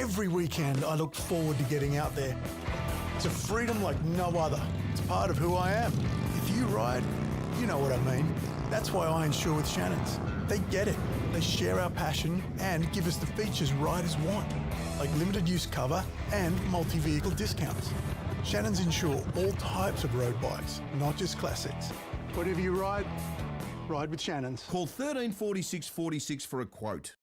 Every weekend, I look forward to getting out there. It's a freedom like no other. It's part of who I am. If you ride, you know what I mean. That's why I insure with Shannons. They get it. They share our passion and give us the features riders want, like limited use cover and multi-vehicle discounts. Shannons insure all types of road bikes, not just classics. Whatever you ride, ride with Shannons. Call 134646 for a quote.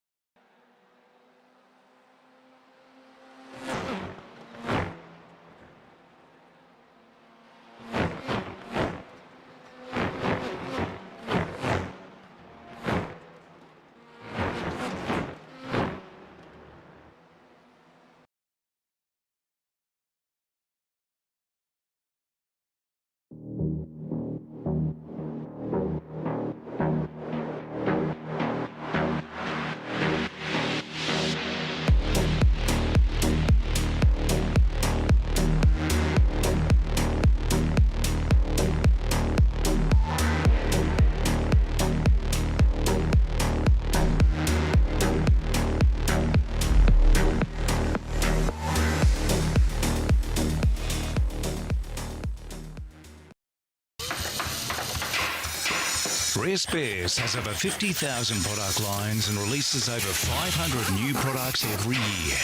Rare Spares has over 50,000 product lines and releases over 500 new products every year.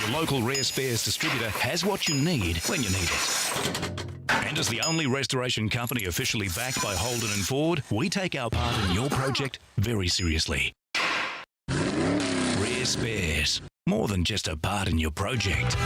Your local Rare Spares distributor has what you need when you need it. And as the only restoration company officially backed by Holden and Ford, we take our part in your project very seriously. Rare Spares, more than just a part in your project.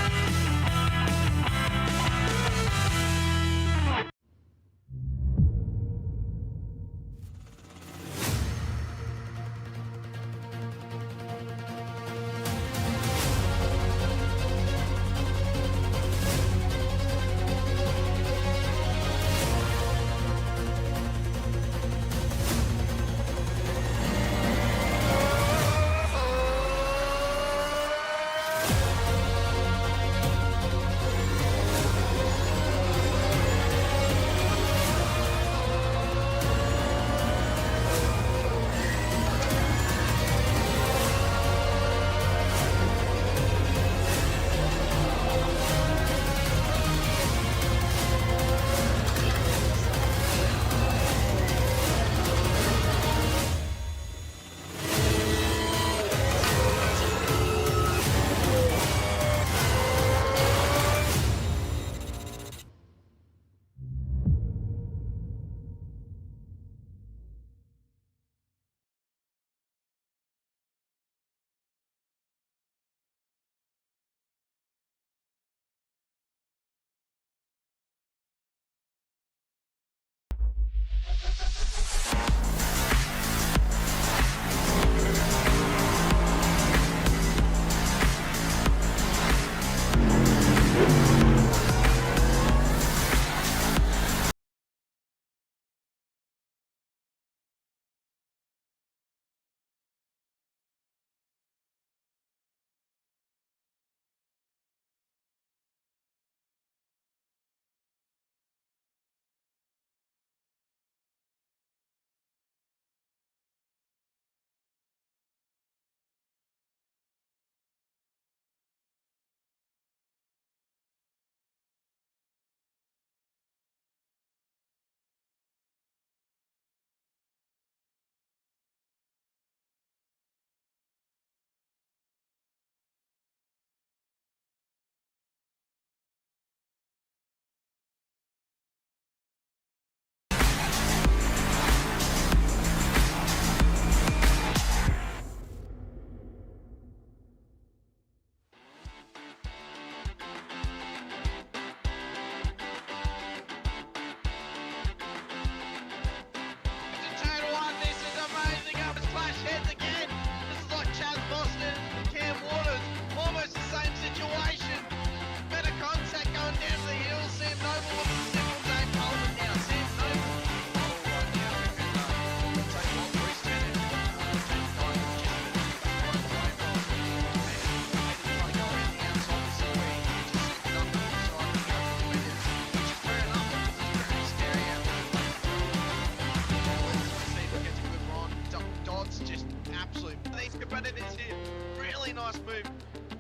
These competitors here, really nice move.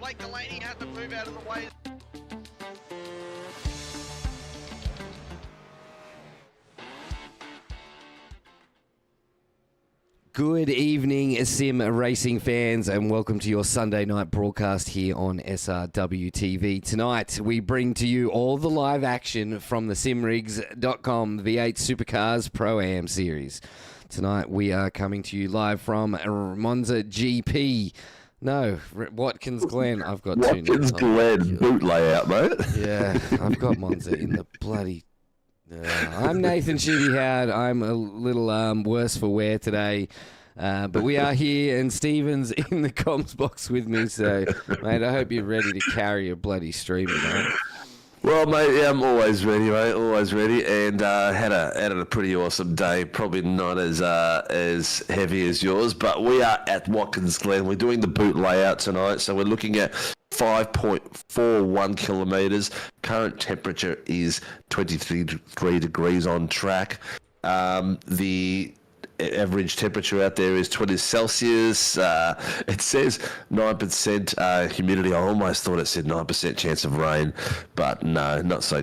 Blake Delaney has to move out of the way. Good evening, sim racing fans, and welcome to your Sunday night broadcast here on SRW TV. Tonight, we bring to you all the live action from the Simrigs.com V8 Supercars ProAm series. Tonight, we are coming to you live from Monza GP. No, Watkins Glen. I've got two names. Watkins Glen boot layout, mate. Yeah, I've got Monza in the bloody... I'm Nathan Shibby Howard. I'm a little worse for wear today. But we are here, and Stephen's in the comms box with me. So, mate, I hope you're ready to carry a bloody streamer, mate. Well, mate, yeah, I'm always ready, mate. Always ready, and had a pretty awesome day. Probably not as heavy as yours, but we are at Watkins Glen. We're doing the boot layout tonight, so we're looking at 5.41 kilometres. Current temperature is 23 degrees on track. The average temperature out there is 20 Celsius. It says 9% humidity. I almost thought it said 9% chance of rain, but no, not so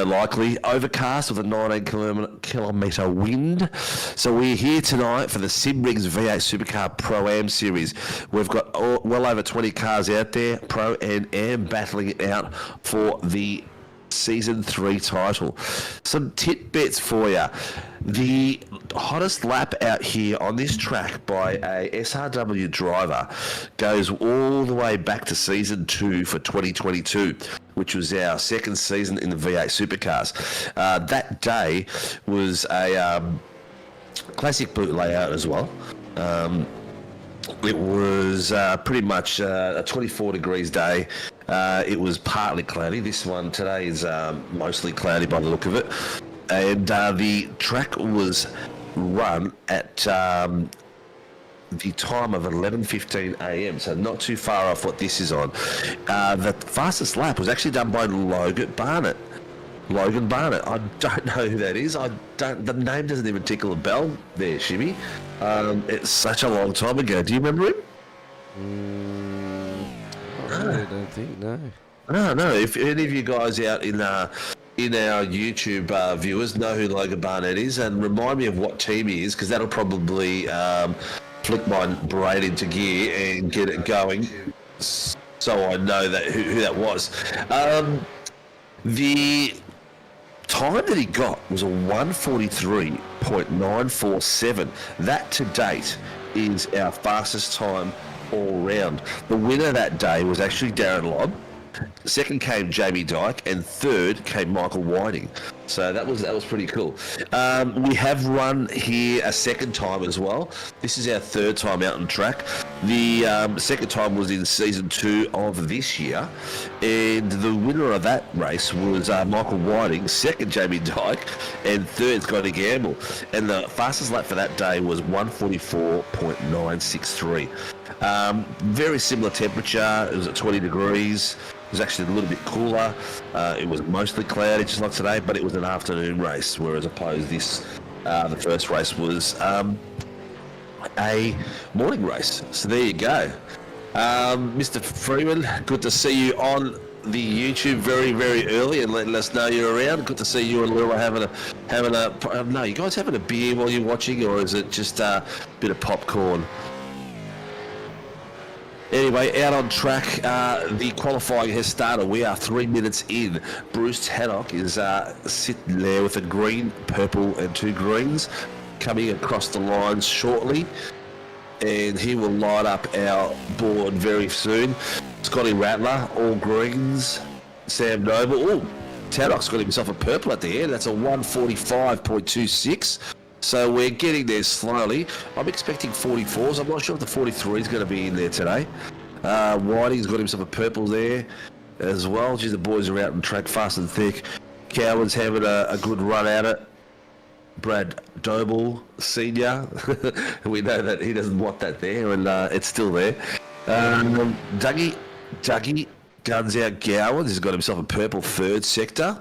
likely. Overcast with a 19 kilometre wind. So we're here tonight for the Simrigs V8 Supercar Pro-Am series. We've got well over 20 cars out there, Pro and Am, battling it out for the Season 3 title. Some tidbits for you. The hottest lap out here on this track by a SRW driver goes all the way back to Season 2 for 2022, which was our second season in the V8 Supercars. That day was a classic boot layout as well. It was pretty much a 24 degrees day. It was partly cloudy. This one today is mostly cloudy by the look of it. And the track was run at the time of 11:15 a.m, so not too far off what this is on. The fastest lap was actually done by Logan Barnett. I don't know who that is. The name doesn't even tickle a bell there, Shibby. It's such a long time ago. Do you remember him? I don't think, no. No. If any of you guys out in our YouTube viewers know who Logan Barnett is, and remind me of what team he is, because that'll probably flick my brain into gear and get it going, so I know that who that was. The time that he got was a 1:43.947. That to date is our fastest time all round. The winner that day was actually Darren Lobb. Second came Jamie Dyke, and third came Michael Whiting. So that was pretty cool. We have run here a second time as well. This is our third time out on track. The second time was in Season 2 of this year, and the winner of that race was Michael Whiting, second Jamie Dyke, and third Scotty Gamble. And the fastest lap for that day was 1:44.963. Very similar temperature. It was at 20 degrees. It was actually a little bit cooler. It was mostly cloudy, just like today, but it was an afternoon race, whereas opposed this, the first race was a morning race. So there you go. Mr. Freeman, good to see you on the YouTube very, very early and letting us know you're around. Good to see you and Lila having a no, you guys having a beer while you're watching, or is it just a bit of popcorn? Anyway, out on track, the qualifying has started. We are 3 minutes in. Bruce Haddock is sitting there with a green, purple and two greens coming across the lines shortly. And he will light up our board very soon. Scotty Rattler, all greens. Sam Noble. Oh, Haddock's got himself a purple at the end. That's a 1:45.26. So we're getting there slowly. I'm expecting 44s. I'm not sure if the 43 is going to be in there today. Whiting's got himself a purple there as well. Geez, the boys are out on track fast and thick. Coward's having a good run at it. Brad Doble, Senior. We know that he doesn't want that there, and it's still there. Dougie, guns out Gowans. He's got himself a purple third sector.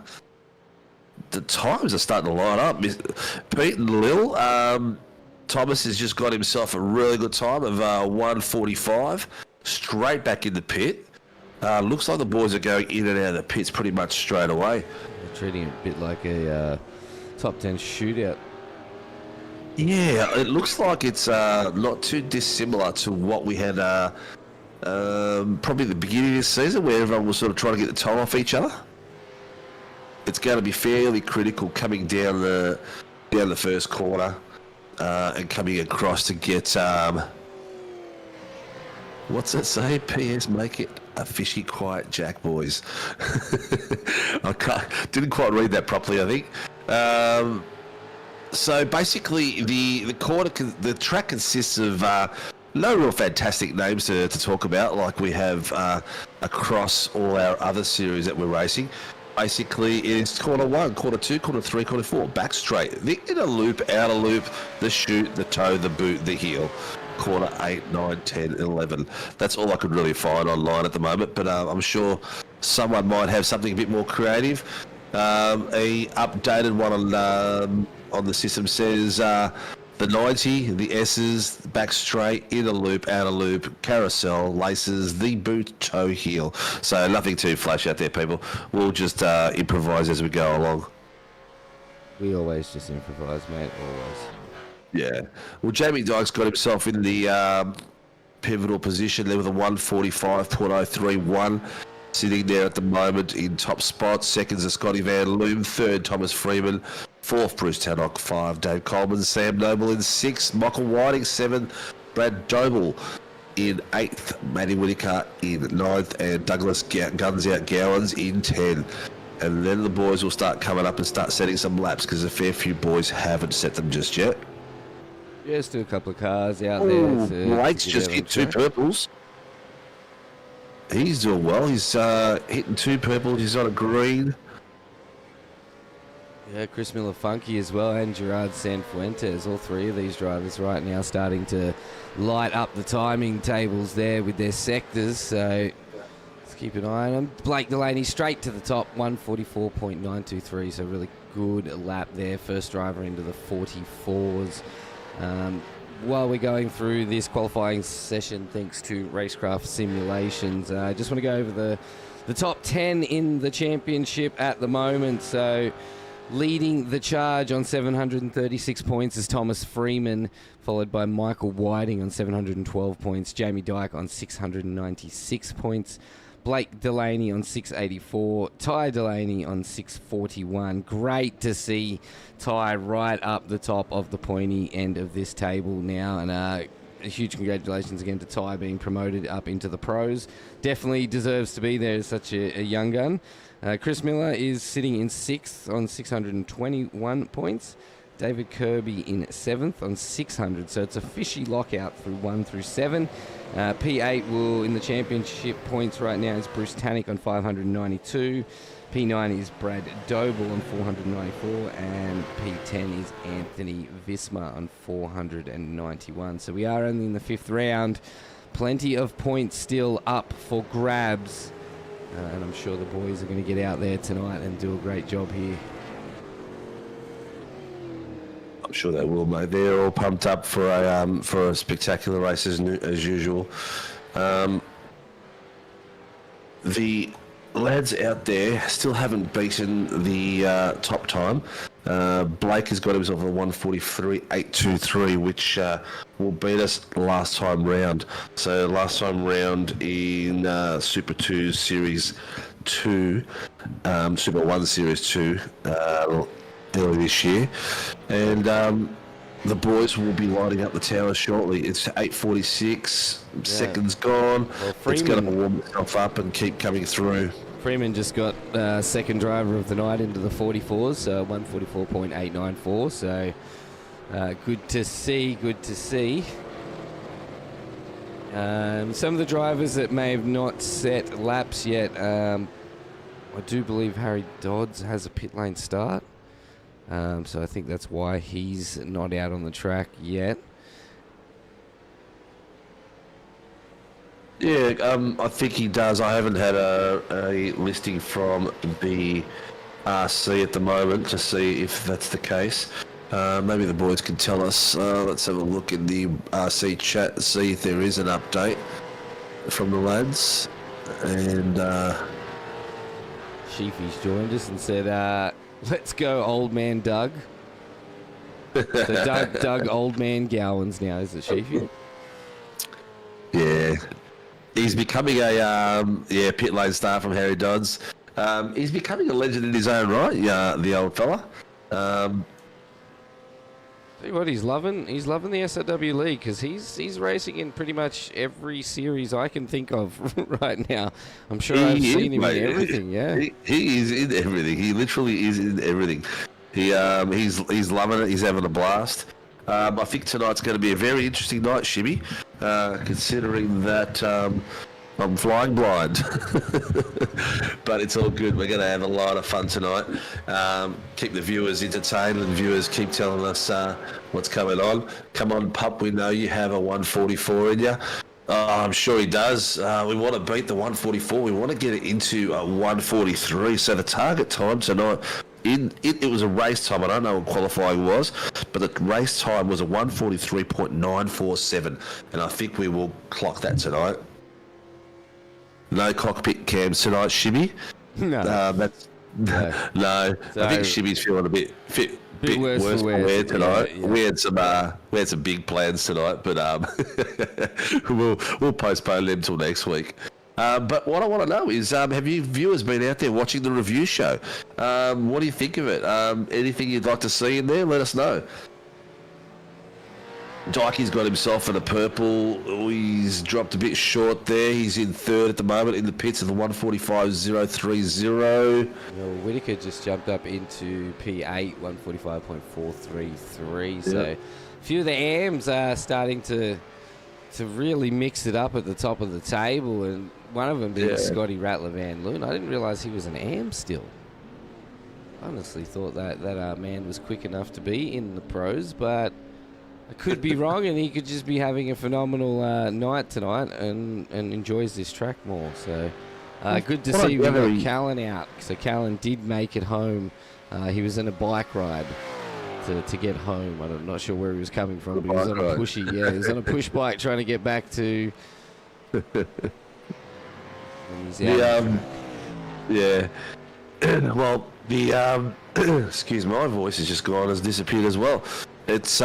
The times are starting to line up. Pete and Lil, Thomas has just got himself a really good time of 1:45. straight back in the pit. Looks like the boys are going in and out of the pits pretty much straight away. They're treating it a bit like a top 10 shootout. Yeah, it looks like it's not too dissimilar to what we had probably the beginning of this season, where everyone was sort of trying to get the time off each other. It's going to be fairly critical coming down the first corner and coming across to get what's that say? PS, make it a fishy quiet Jack, boys. Didn't quite read that properly, I think. So basically, the track consists of no real fantastic names to talk about, like we have across all our other series that we're racing. Basically, it's corner 1, corner 2, corner 3, corner 4, back straight, the inner loop, outer loop, the chute, the toe, the boot, the heel. Corner 8, 9, 10, 11. That's all I could really find online at the moment, but I'm sure someone might have something a bit more creative. A updated one on the system says the 90, the S's, back straight, inner loop, outer loop, carousel, laces, the boot, toe, heel. So nothing too flash out there, people. We'll just improvise as we go along. We always just improvise, mate, always. Yeah. Well, Jamie Dyke's got himself in the pivotal position there with a 145.031. Sitting there at the moment in top spot. Second's is Scotty Van Loom. Third, Thomas Freeman. Fourth, Bruce Tannock. 5, Dave Coleman. Sam Noble in 6th. Michael Whiting 7th. Brad Doble in 8th. Matty Whitaker in 9th. And Douglas Guns Out Gowans in 10. And then the boys will start coming up and start setting some laps, because a fair few boys haven't set them just yet. Yeah, still a couple of cars out there. Blake's just hit 2 purples. He's doing well. He's hitting 2 purples. He's on a green. Yeah, Chris Miller Funky as well, and Gerard Sanfuentes. All 3 of these drivers right now starting to light up the timing tables there with their sectors. So let's keep an eye on them. Blake Delaney straight to the top, 144.923. So really good lap there. First driver into the 44s. While we're going through this qualifying session, thanks to Racecraft Simulations, I just want to go over the top 10 in the championship at the moment. So leading the charge on 736 points is Thomas Freeman, followed by Michael Whiting on 712 points, Jamie Dyke on 696 points, Blake Delaney on 684, Ty Delaney on 641. Great to see Ty right up the top of the pointy end of this table now, and a huge congratulations again to Ty being promoted up into the pros. Definitely deserves to be there as such a young gun. Chris Miller is sitting in 6th on 621 points. David Kirby in 7th on 600, so it's a fishy lockout through 1 through 7. P8 will in the championship points right now is Bruce Tannick on 592. P9 is Brad Doble on 494, and P10 is Anthony Visma on 491. So we are only in the 5th round. Plenty of points still up for grabs, and I'm sure the boys are going to get out there tonight and do a great job here. I'm sure they will, mate. They're all pumped up for a spectacular race as usual. The lads out there still haven't beaten the top time. Blake has got himself a 143.823, which will beat us last time round. So last time round in Super 2 Series 2, Super 1 Series 2, early this year, and the boys will be lighting up the tower shortly. It's 8:46, seconds gone. Well, it's going to warm itself up and keep coming through. Freeman just got second driver of the night into the 44s, so 144.894, so good to see, good to see. Some of the drivers that may have not set laps yet, I do believe Harry Dodds has a pit lane start. So I think that's why he's not out on the track yet. Yeah, I think he does. I haven't had a listing from the RC at the moment to see if that's the case. Maybe the boys can tell us. Let's have a look in the RC chat to see if there is an update. from the lads. And Sheepy's joined us and said, let's go, old man Doug. So Doug Old Man Gowans now, is it, Sheepy? yeah, he's becoming a pit lane star from Harry Dodds. He's becoming a legend in his own right, the old fella. See what he's loving the SRW League because he's racing in pretty much every series I can think of right now. I'm sure I've seen him in everything. Yeah, he is in everything. He literally is in everything. He's loving it. He's having a blast. I think tonight's going to be a very interesting night, Shibby, considering that I'm flying blind. But it's all good. We're going to have a lot of fun tonight. Keep the viewers entertained, and viewers keep telling us what's coming on. Come on, pup. We know you have a 144 in you. I'm sure he does. We want to beat the 144. We want to get it into a 143. So the target time tonight, it was a race time. I don't know what qualifying was, but the race time was a 143.947, and I think we will clock that tonight. No cockpit cams tonight, Shibby. no. No. So, I think Shibby's feeling a bit worse for wear tonight. Yeah. We had some big plans tonight, but we'll postpone them till next week. But what I want to know is, have you viewers been out there watching the review show? What do you think of it? Anything you'd like to see in there? Let us know. Dykey's got himself in a purple. He's dropped a bit short there. He's in third at the moment in the pits of the 145.030. Well, Whitaker just jumped up into P8, 145.433. So a few of the AMs are starting to really mix it up at the top of the table, and one of them being Scotty Rattler Van Loon. I didn't realise he was an AM still. I honestly thought that man was quick enough to be in the pros, but I could be wrong, and he could just be having a phenomenal night tonight and enjoys this track more. So good to see we got Callan out. So Callan did make it home. He was in a bike ride to get home. I'm not sure where he was coming from, but he was on a pushy. Yeah, he was on a push bike trying to get back to. Well, the excuse my voice has just gone, has disappeared as well. It's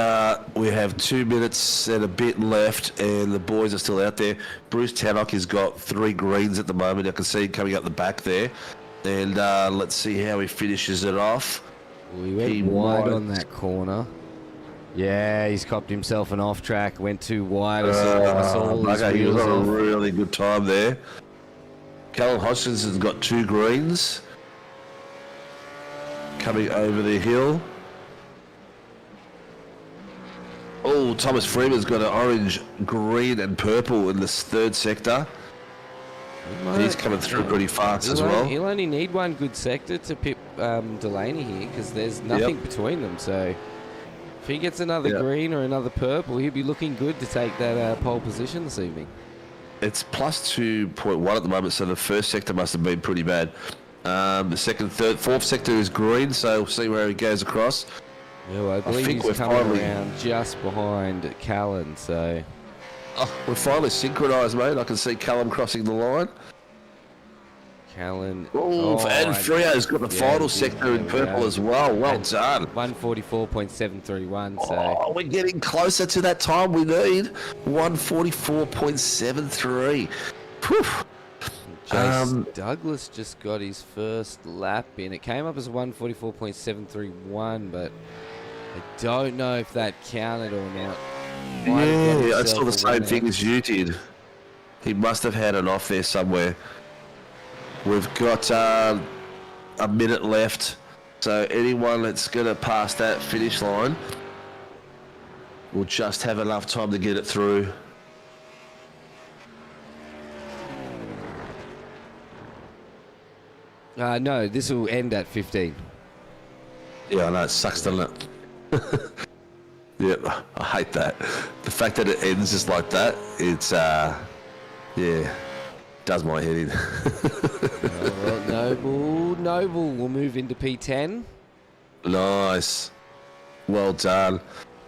we have 2 minutes and a bit left, and the boys are still out there. Bruce Tannock has got 3 greens at the moment. I can see him coming up the back there, and let's see how he finishes it off. Well, he went wide on that corner. Yeah, he's copped himself an off track. Went too wide. I saw all his he was wheels on off. a really good time there. Callum Hoskins has got 2 greens coming over the hill. Oh, Thomas Freeman's got an orange, green and purple in the third sector. He's coming through pretty fast as well. He'll only need one good sector to pip Delaney here because there's nothing between them. So if he gets another green or another purple, he'll be looking good to take that pole position this evening. It's plus 2.1 at the moment, so the first sector must have been pretty bad. The second, third, fourth sector is green, so we'll see where he goes across. Yeah, I believe he's coming around just behind Callan, so... Oh, we're finally synchronised, mate. I can see Callum crossing the line. Callan... and Frio's got the final sector in purple as well. Well done. 144.731, so... Oh, we're getting closer to that time we need. 144.73. Jace Douglas just got his first lap in. It came up as 144.731, but I don't know if that counted or not. Yeah, I saw the same thing as you did. He must have had it off there somewhere. We've got a minute left, so anyone that's going to pass that finish line will just have enough time to get it through. No, this will end at 15. Yeah, I know, it sucks, doesn't it? Yeah, I hate that. The fact that it ends just like that, it's, does my head in. Well, Noble will move into P10. Nice. Well done.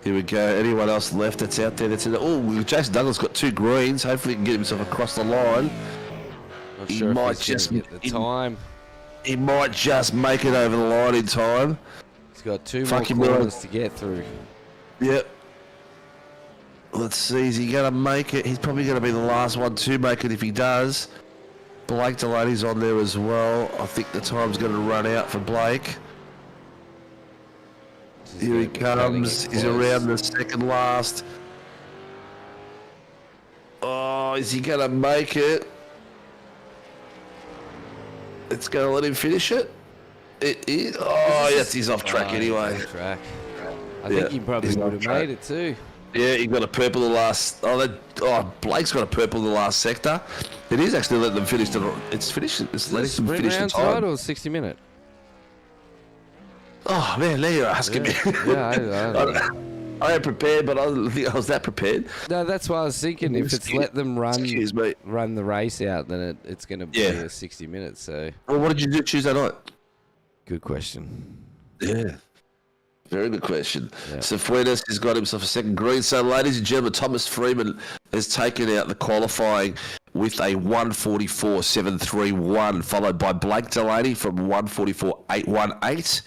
Here we go. Anyone else left that's out there that's in it? Oh, Jason Douglas got 2 greens. Hopefully he can get himself across the line. Not He sure might if he's just gonna get the time. He might just make it over the line in time. He's got 2 Fuck him, more Miller. corners to get through. Yep. Let's see, is he going to make it? He's probably going to be the last one to make it if he does. Blake Delaney's on there as well. I think the time's going to run out for Blake. Here he comes. He's around the second last. Oh, is he going to make it? It's going to let him finish it? It is. Oh, yes, he's off track anyway. Off track. I think he probably he's would off have track. made it too. Yeah, he got a purple in the last. Blake's got a purple in the last sector. It is actually letting them finish. It's finished. It's letting them Sprint finish the rounds, time. right, or 60 minute? Oh man, now you're asking me. Yeah, I am prepared, but I don't think I was that prepared. No, that's what I was thinking. If it's let them Excuse me. run the race out, then it's going to be Yeah. a 60 minutes. So, Well, what did you do Tuesday night? good question. Yeah. Very good question. Yeah. So Fuentes has got himself a second green. So, ladies and gentlemen, Thomas Freeman has taken out the qualifying with a 144.731, followed by Blake Delaney from 144.818.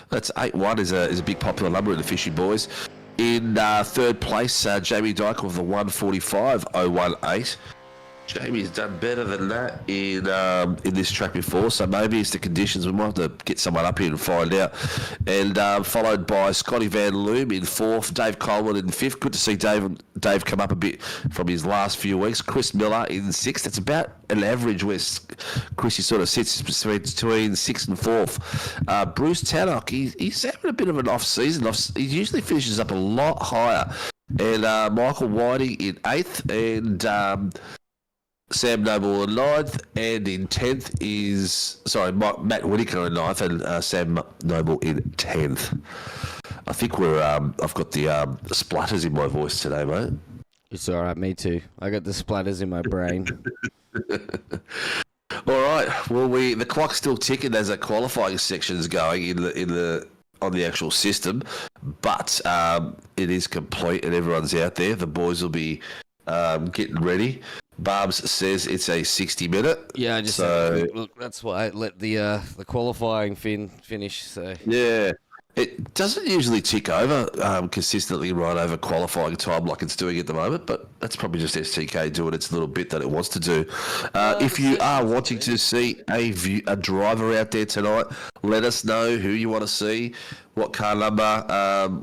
That's 8-1 is a big popular number in the Fishy Boys. In third place, Jamie Dyke with the 145.018. Jamie's done better than that in this track before, so maybe it's the conditions. We might have to get someone up here and find out. And followed by Scotty Van Loom in fourth, Dave Coleman in fifth. Good to see Dave come up a bit from his last few weeks. Chris Miller in sixth. That's about an average where Chrissy sort of sits between sixth and fourth. Bruce Tannock, he's having a bit of an off season. He usually finishes up a lot higher. And Michael Whiting in eighth, and Sam Noble in ninth, and in 10th is... Sorry, Matt Whitaker in ninth, and Sam Noble in 10th. I think I've got the splatters in my voice today, mate. It's all right, me too. I got the splatters in my brain. All right. Well, the clock's still ticking as the qualifying section's going on the actual system, but it is complete and everyone's out there. The boys will be getting ready. Barbs says it's a 60-minute. Yeah, I just look. That's why I let the qualifying finish. So Yeah. It doesn't usually tick over consistently right over qualifying time like it's doing at the moment, but that's probably just STK doing its little bit that it wants to do. If you are wanting to see a driver out there tonight, let us know who you want to see, what car number.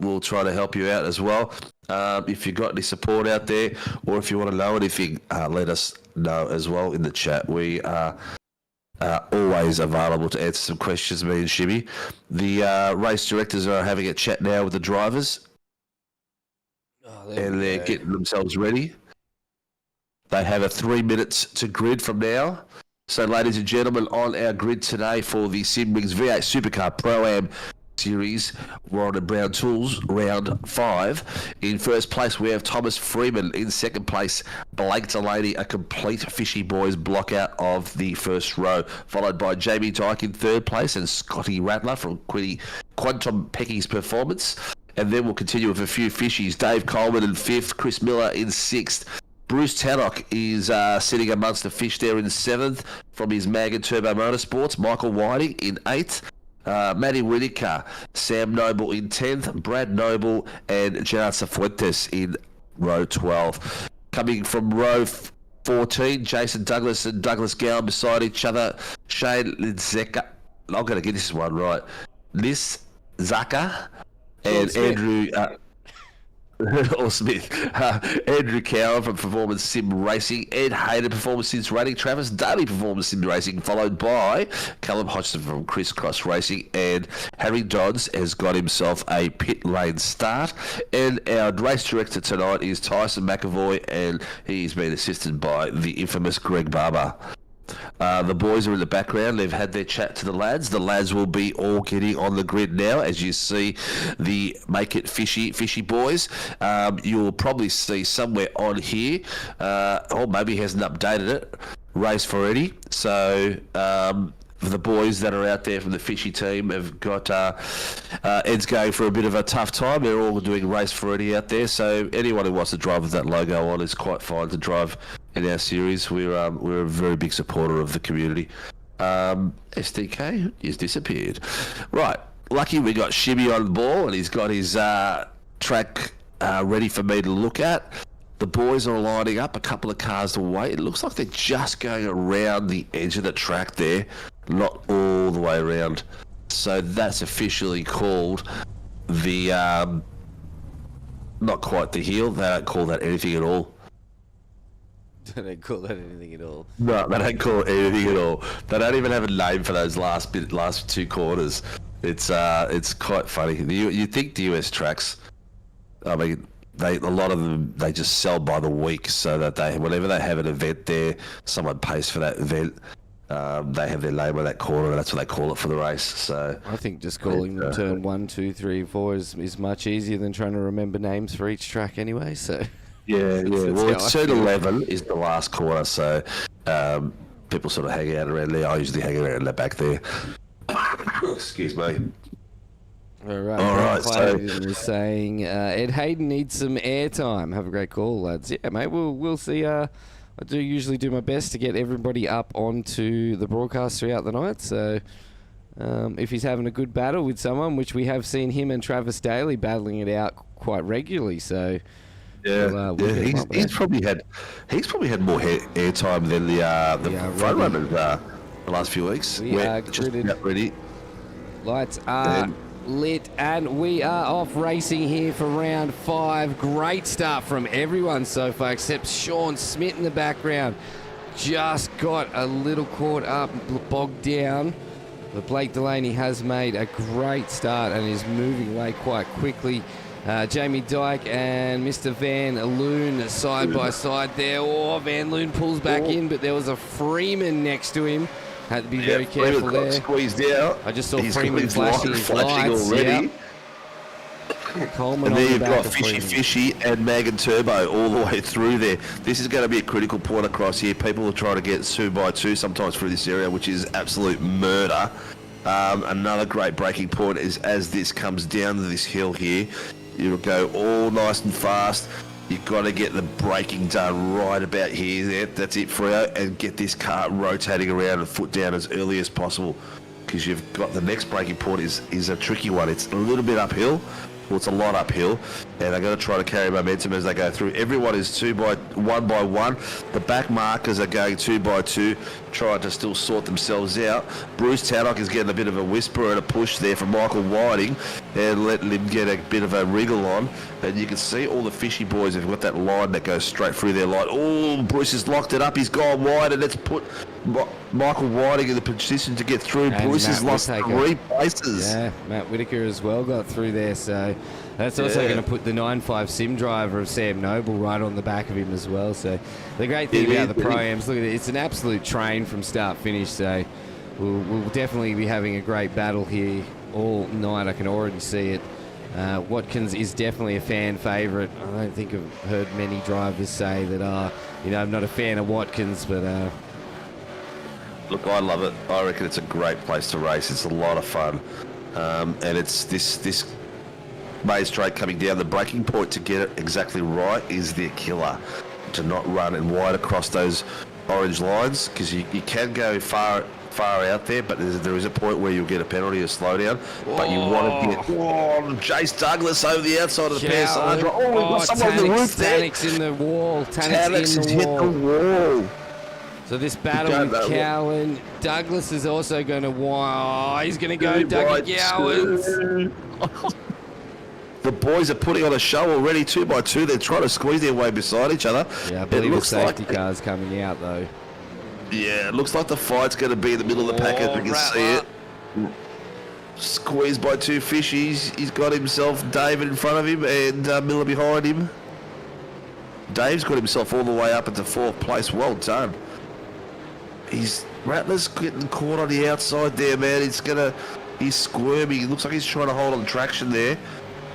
We'll try to help you out as well. If you've got any support out there, or if you want to know anything, let us know as well in the chat. We are always available to answer some questions, me and Shibby. The race directors are having a chat now with the drivers, and they're getting themselves ready. They have a 3 minutes to grid from now. So, ladies and gentlemen, on our grid today for the Simrigs V8 Supercar ProAm Series, Warren and Brown Tools, round 5. In first place, we have Thomas Freeman. In second place, Blake Delaney, a complete Fishy Boys block out of the first row, followed by Jamie Dyke in third place and Scotty Rattler from Quantum Pecky's Performance. And then we'll continue with a few fishies. Dave Coleman in fifth, Chris Miller in sixth. Bruce Tannock is sitting amongst the fish there in seventh from his Mag & Turbo Motorsports. Michael Whiting in eighth. Matty Whitaker, Sam Noble in 10th, Brad Noble and Gerard Cifuentes in row 12. Coming from row 14, Jason Douglas and Douglas Gowan beside each other. Shane Lidzeka, I'm going to get this one right, Liszaka and Andrew... or Smith, Andrew Cowan from Performance Sim Racing, Ed Hayden Performance Sim Racing, Travis Daly Performance Sim Racing, followed by Callum Hodgson from Crisscross Racing, and Harry Dodds has got himself a pit lane start. And our race director tonight is Tyson McAvoy, and he's been assisted by the infamous Greg Barber. The boys are in the background. They've had their chat to the lads. The lads will be all getting on the grid now, as you see the Make It Fishy boys. You'll probably see somewhere on here, or maybe he hasn't updated it, Race for Eddie. So the boys that are out there from the Fishy team have got Ed's going for a bit of a tough time. They're all doing race for Eddie out there, so anyone who wants to drive with that logo on is quite fine to drive in our series. We're a very big supporter of the community. SDK has disappeared. Right, lucky we got Shibby on the ball, and he's got his track ready for me to look at. The boys are lining up, a couple of cars away. It looks like they're just going around the edge of the track there, not all the way around. So that's officially called the, not quite the heel. They don't call that anything at all. They don't call that anything at all. No, they don't call it anything at all. They don't even have a name for those last two corners. It's quite funny. You think the US tracks, I mean, a lot of them, they just sell by the week, so that whenever they have an event there, someone pays for that event. They have their name on that corner, and that's what they call it for the race. So I think just calling them turn 1, 2, 3, 4 is much easier than trying to remember names for each track anyway. So yeah. Well, it's turn 11 is the last corner, so people sort of hang out around there. I usually hang around the back there. Excuse me. All right. So was saying Ed Hayden needs some airtime. Have a great call, lads. Yeah, mate. We'll see. I do usually do my best to get everybody up onto the broadcast throughout the night. So if he's having a good battle with someone, which we have seen him and Travis Daly battling it out quite regularly. So yeah, he's probably had more airtime than the front runners the last few weeks. We're just about ready. Lights are lit, and we are off racing here for round 5. Great start from everyone so far, except Sean Smith in the background. Just got a little caught up, bogged down. But Blake Delaney has made a great start and is moving away quite quickly. Jamie Dyke and Mr. Van Loon side by side there. Oh, Van Loon pulls back in, but there was a Freeman next to him. Had to be very careful there. Squeezed out. I just saw Freeman flashing his lights already. Yep. Coleman and there on you've the back got of Fishy and Mag and Turbo all the way through there. This is going to be a critical point across here. People are trying to get 2x2 sometimes through this area, which is absolute murder. Another great braking point is as this comes down to this hill here, it'll go all nice and fast. You've got to get the braking done right about here. That's it, Freo, and get this car rotating around and foot down as early as possible, because you've got the next braking point is a tricky one. It's a little bit uphill. Well, it's a lot uphill, and they're going to try to carry momentum as they go through. Everyone is one by one. The back markers are going 2x2, trying to still sort themselves out. Bruce Taddock is getting a bit of a whisper and a push there from Michael Whiting, and letting him get a bit of a wriggle on. And you can see all the Fishy boys have got that line that goes straight through their line. Oh, Bruce has locked it up. He's gone wide, and let's put Michael Whiting in the position to get through. And Bruce has lost 3 places. Yeah, Matt Whitaker as well got through there, so that's also going to put the 9.5 sim driver of Sam Noble right on the back of him as well. So the great thing about the Pro-Ams, look at it, it's an absolute train from start finish, so we'll definitely be having a great battle here all night. I can already see it. Watkins is definitely a fan favourite. I don't think I've heard many drivers say that, I'm not a fan of Watkins, but look, I love it. I reckon it's a great place to race. It's a lot of fun. And it's this main straight coming down. The braking point to get it exactly right is their killer. To not run and wide across those orange lines, because you can go far out there, but there is a point where you'll get a penalty or slowdown. But you want to get Jace Douglas over the outside of the pair. Oh, we've got someone on the roof there. Tannick's in the wall. Tannick's has hit the wall. So this battle with Cowan, Douglas is also going to he's going to go Dougie Gowans. The boys are putting on a show already, 2x2. They're trying to squeeze their way beside each other. Yeah, I believe the safety car's coming out though. Yeah, it looks like the fight's going to be in the middle of the pack as we can see it. Squeezed by 2 fishies. He's got himself David in front of him and Miller behind him. Dave's got himself all the way up into 4th place. Well done. Rattler's getting caught on the outside there, man. He's squirming. It looks like he's trying to hold on traction there.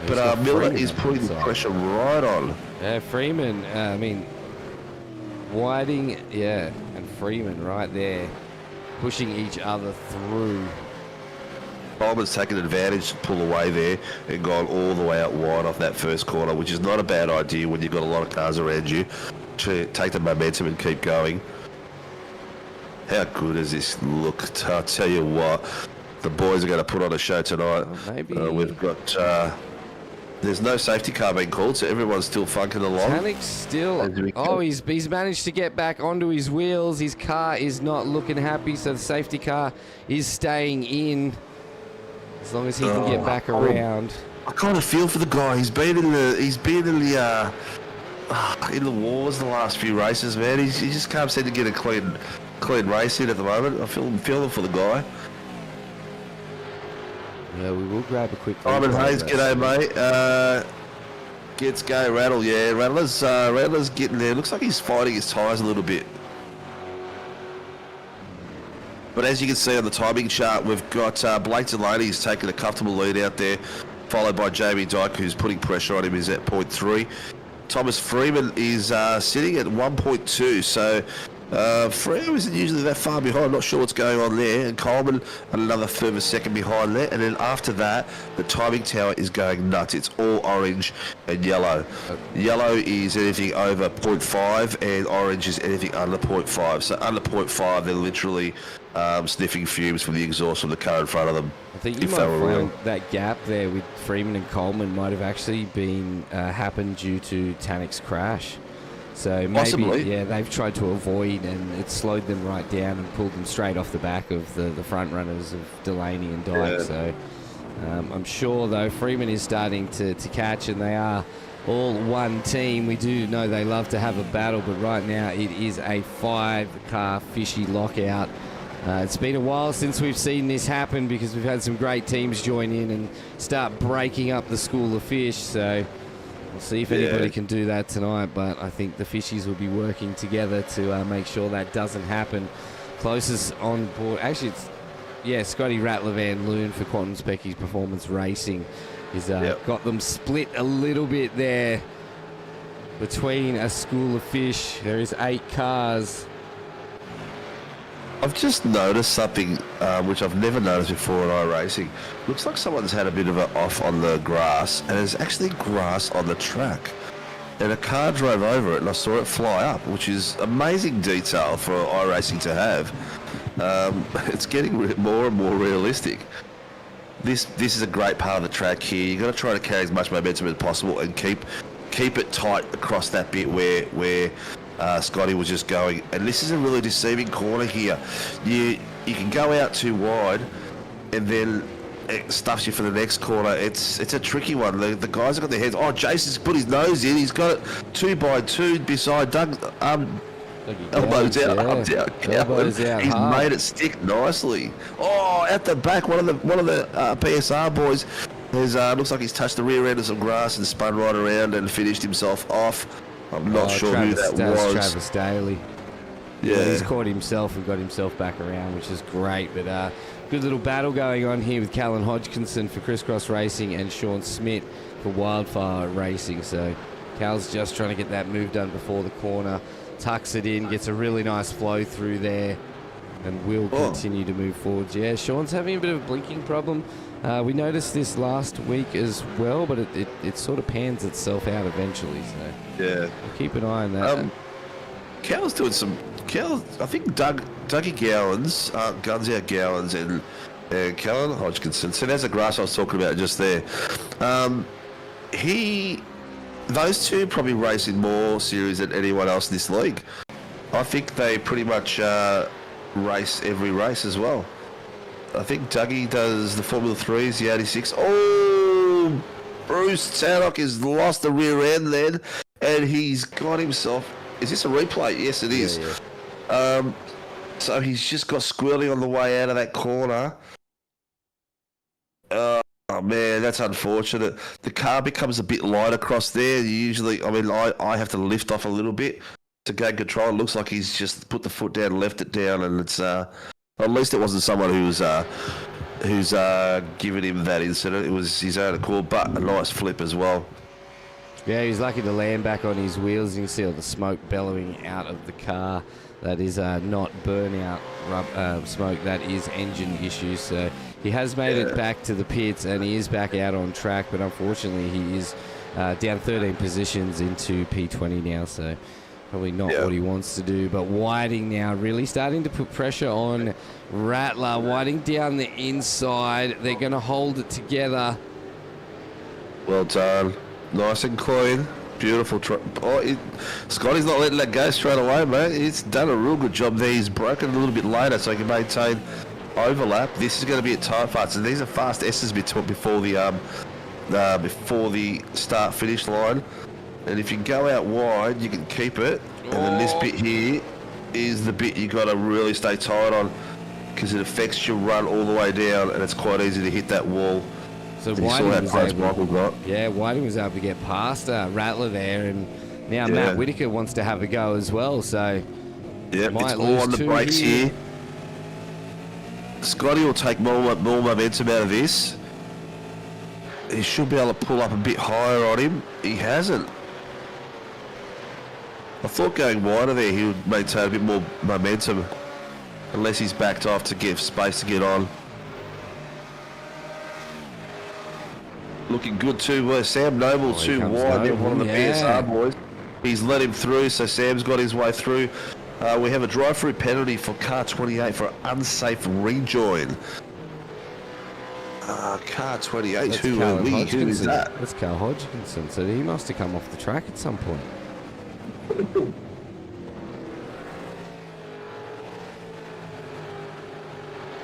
But Miller is putting the pressure right on. Yeah, Freeman, Whiting, and Freeman right there. pushing each other through. Coleman's taken advantage to pull away there and gone all the way out wide off that first corner, which is not a bad idea when you've got a lot of cars around you to take the momentum and keep going. How good does this look? I'll tell you what, the boys are going to put on a show tonight. Maybe we've got... there's no safety car being called, so everyone's still funking along. Tanik's still... Oh, he's managed to get back onto his wheels. His car is not looking happy, so the safety car is staying in. As long as he can get back around. I kind of feel for the guy. He's been in the wars the last few races, man. He just can't seem to get a clean race in at the moment. I feel for the guy. Yeah, we will grab a quick... Simon Hayes, g'day, mate. Gets go, Rattle, yeah. Rattler's getting there. Looks like he's fighting his tyres a little bit. But as you can see on the timing chart, we've got Blake Delaney's taking a comfortable lead out there, followed by Jamie Dyke, who's putting pressure on him, is at 0.3. Thomas Freeman is sitting at 1.2, so Freo isn't usually that far behind. I'm not sure what's going on there. And Coleman another further second behind there. And then after that, the timing tower is going nuts. It's all orange and yellow. Yellow is anything over 0.5 and orange is anything under 0.5. So under 0.5, they're literally sniffing fumes from the exhaust from the car in front of them. I think you might find that gap there with Freeman and Coleman might have actually been happened due to Tanik's crash. So maybe, possibly. Yeah, they've tried to avoid, and it slowed them right down and pulled them straight off the back of the front runners of Delaney and Dyke. Yeah. So I'm sure, though, Freeman is starting to catch, and they are all one team. We do know they love to have a battle, but right now it is a 5-car fishy lockout. It's been a while since we've seen this happen because we've had some great teams join in and start breaking up the school of fish. So we'll see if anybody can do that tonight, but I think the fishies will be working together to make sure that doesn't happen. Closest on board, actually, it's Scotty Rattler Van Loon for Quantum Specky's Performance Racing. He's got them split a little bit there between a school of fish. There is 8 cars. I've just noticed something which I've never noticed before in iRacing. Looks like someone's had a bit of an off on the grass, and there's actually grass on the track. And a car drove over it, and I saw it fly up, which is amazing detail for iRacing to have. It's getting more and more realistic. This is a great part of the track here. You've got to try to carry as much momentum as possible and keep it tight across that bit where Scotty was just going. And this is a really deceiving corner here. You can go out too wide and then it stuffs you for the next corner. It's a tricky one. The guys have got their heads. Oh, Jason's put his nose in. He's got it 2x2 beside Doug. Elbows out, up down. Elbows out. He's hard. made it stick nicely. Oh, at the back, one of the PSR boys has looks like he's touched the rear end of some grass and spun right around and finished himself off. I'm not sure who that was. Travis Daly. Yeah, he's caught himself and got himself back around, which is great. But good little battle going on here with Callan Hodgkinson for Crisscross Racing and Sean Smith for Wildfire Racing. So Cal's just trying to get that move done before the corner. Tucks it in, gets a really nice flow through there, and will continue to move forward. Yeah, Sean's having a bit of a blinking problem. We noticed this last week as well, but it sort of pans itself out eventually. So yeah, we'll keep an eye on that. Cal's doing some. I think Dougie Gowans, Guns Out Gowans, and Callan Hodgkinson. So there's the grass I was talking about just there. Those two probably race in more series than anyone else in this league. I think they pretty much race every race as well. I think Dougie does the Formula 3s, the 86. Oh, Bruce Tannock has lost the rear end then, and he's got himself... Is this a replay? Yes, it is. Yeah. So he's just got squirrely on the way out of that corner. Oh man, that's unfortunate. The car becomes a bit light across there. I have to lift off a little bit to gain control. It looks like he's just put the foot down and left it down, and it's at least it wasn't someone who's given him that incident. It was his own accord, but a nice flip as well. Yeah, he was lucky to land back on his wheels. You can see all the smoke bellowing out of the car. That is not burnout smoke, that is engine issues. So he has made it back to the pits and he is back out on track, but unfortunately he is down 13 positions into P20 now, so probably not what he wants to do. But Whiting now really starting to put pressure on Rattler. Whiting down the inside. They're going to hold it together. Well done. Nice and clean. Beautiful. Scotty's not letting that go straight away, mate. He's done a real good job there. He's broken a little bit later so he can maintain overlap. This is going to be a tight fight. And these are fast S's before the start-finish line. And if you go out wide, you can keep it. And then this bit here is the bit you got to really stay tight on because it affects your run all the way down and it's quite easy to hit that wall. So Whiting was able to get past Rattler there, and now Matt Whitaker wants to have a go as well. So it's all on the brakes here. Scotty will take more momentum out of this. He should be able to pull up a bit higher on him. He hasn't. I thought going wider there he would maintain a bit more momentum, unless he's backed off to give space to get on. Looking good too. Sam Noble too wide. One of the BSR boys. He's let him through, so Sam's got his way through. We have a drive-through penalty for car 28 for unsafe rejoin. Car 28. Who is that? That's Carl Hodgkinson. So he must have come off the track at some point.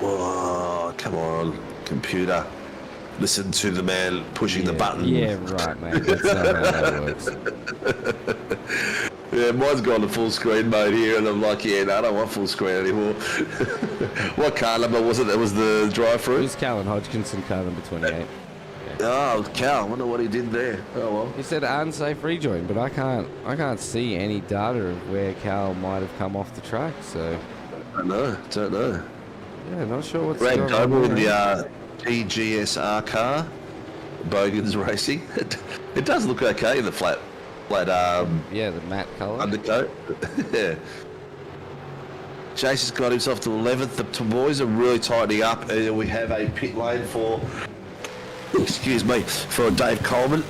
Oh, come on, computer. Listen to the man pushing the button. Yeah, right, mate. That's not how that works. Yeah, mine's gone to full screen mode here, and I'm like, no, I don't want full screen anymore. What car number was it? That was the drive-through? It was Callan Hodgkinson, car number 28. Yeah. Oh, Cal, I wonder what he did there. Oh, well. He said unsafe rejoin, but I can't see any data of where Cal might have come off the track, so... I don't know. Yeah, not sure what's Brad going Doble on in the TGSR car, Bogans Racing. It does look okay in the flat yeah, the matte colour. undercoat. Yeah. Chase has got himself to 11th. The boys are really tightening up. We have a pit lane for Dave Coleman.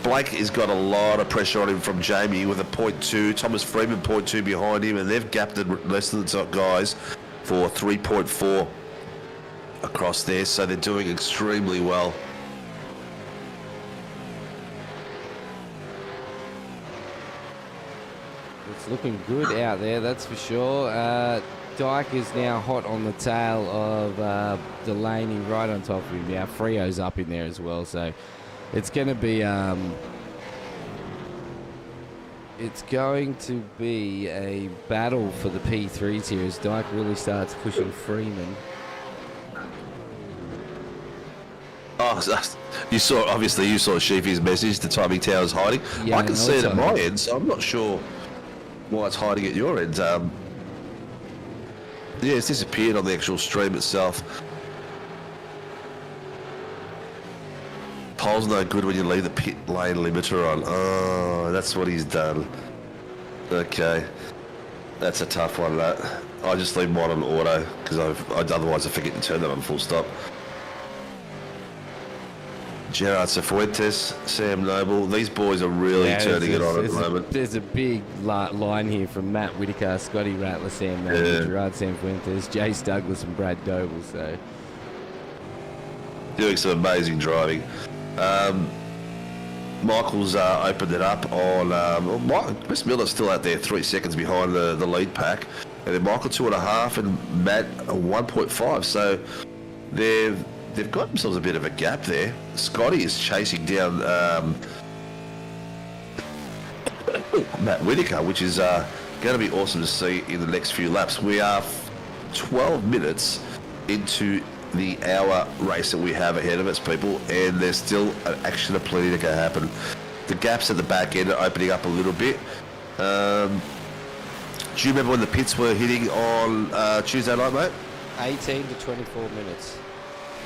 Blake has got a lot of pressure on him from Jamie with a 0.2. Thomas Freeman 0.2 behind him, and they've gapped the rest of the top guys for 3.4 across there, so they're doing extremely well. It's looking good out there, that's for sure. Dyke is now hot on the tail of Delaney, right on top of him now. Frio's up in there as well, so it's going to be a battle for the P3s here as Dyke really starts pushing Freeman. Oh, you saw Sheepy's message. The timing tower's hiding. Yeah, I can see it at my end, so I'm not sure why it's hiding at your end. Yeah, it's disappeared on the actual stream itself. Pole's no good when you leave the pit lane limiter on. Oh, that's what he's done. Okay, that's a tough one. That I just leave mine on auto because otherwise I forget to turn that on full stop. Gerard Cifuentes, Sam Noble, these boys are really turning it on at the moment. There's a big line here from Matt Whitaker, Scotty Rattler, Sam Noble, Gerard Cifuentes, Jace Douglas and Brad Doble. So doing some amazing driving. Michael's opened it up on... Chris Miller's still out there 3 seconds behind the lead pack. And then Michael 2.5 and Matt 1.5. So they've got themselves a bit of a gap there. Scotty is chasing down Matt Whitaker, which is going to be awesome to see in the next few laps. We are 12 minutes into the hour race that we have ahead of us, people, and there's still an action of plenty to go happen. The gaps at the back end are opening up a little bit. Do you remember when the pits were hitting on Tuesday night, mate? 18 to 24 minutes.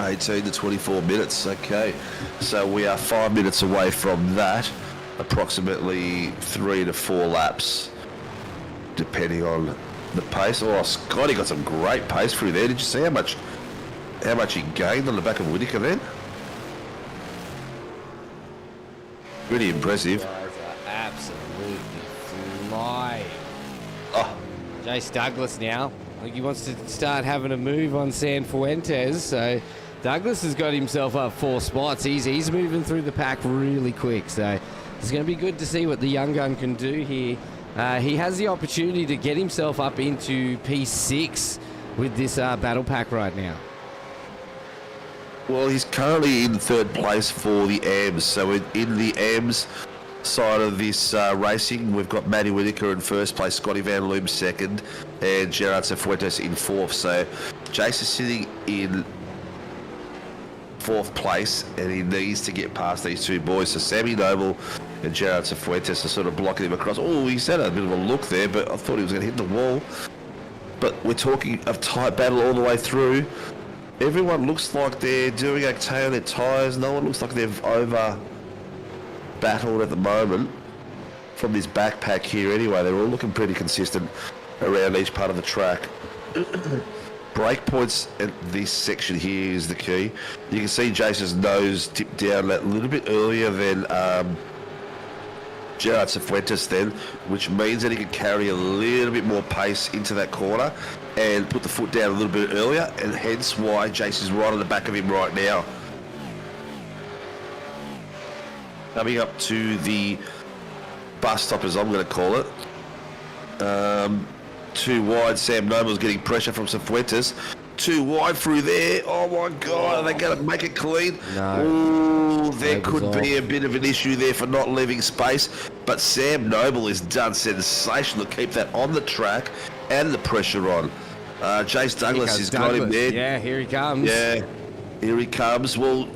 18 to 24 minutes. Okay, so we are 5 minutes away from that. Approximately 3 to 4 laps, depending on the pace. Oh, Scotty got some great pace through there. Did you see how much he gained on the back of Whittaker then? Really impressive. Guys are absolutely flying. Oh, Jace Douglas now. I think he wants to start having a move on San Fuentes. So Douglas has got himself up 4 spots. He's moving through the pack really quick. So it's going to be good to see what the young gun can do here. He has the opportunity to get himself up into P6 with this battle pack right now. well, he's currently in 3rd place for the AMS. So in the AMS side of this racing, we've got Matty Whittaker in 1st place, Scotty Van Loom 2nd, and Gerard Cifuentes in 4th. So Jace is sitting in 4th place, and he needs to get past these 2 boys. So Sammy Noble and Gerard Cifuentes are sort of blocking him across. Oh, he's had a bit of a look there, but I thought he was going to hit the wall. But we're talking of tight battle all the way through. Everyone looks like they're doing okay on their tyres. No one looks like they've over battled at the moment from this backpack here anyway. They're all looking pretty consistent around each part of the track. Brake points at this section here is the key. You can see Jason's nose tip down a little bit earlier than Gerard Cifuentes then, which means that he can carry a little bit more pace into that corner and put the foot down a little bit earlier, and hence why Jace is right on the back of him right now. Coming up to the bus stop, as I'm going to call it. Too wide. Sam Noble's getting pressure from Cifuentes. Too wide through there. Oh my God, are they going to make it clean? No. Ooh, there Noble's could be a bit of an issue there for not leaving space, but Sam Noble has done sensational to keep that on the track and the pressure on. Jace Douglas has got him there. Yeah, here he comes. Yeah, here he comes. Well,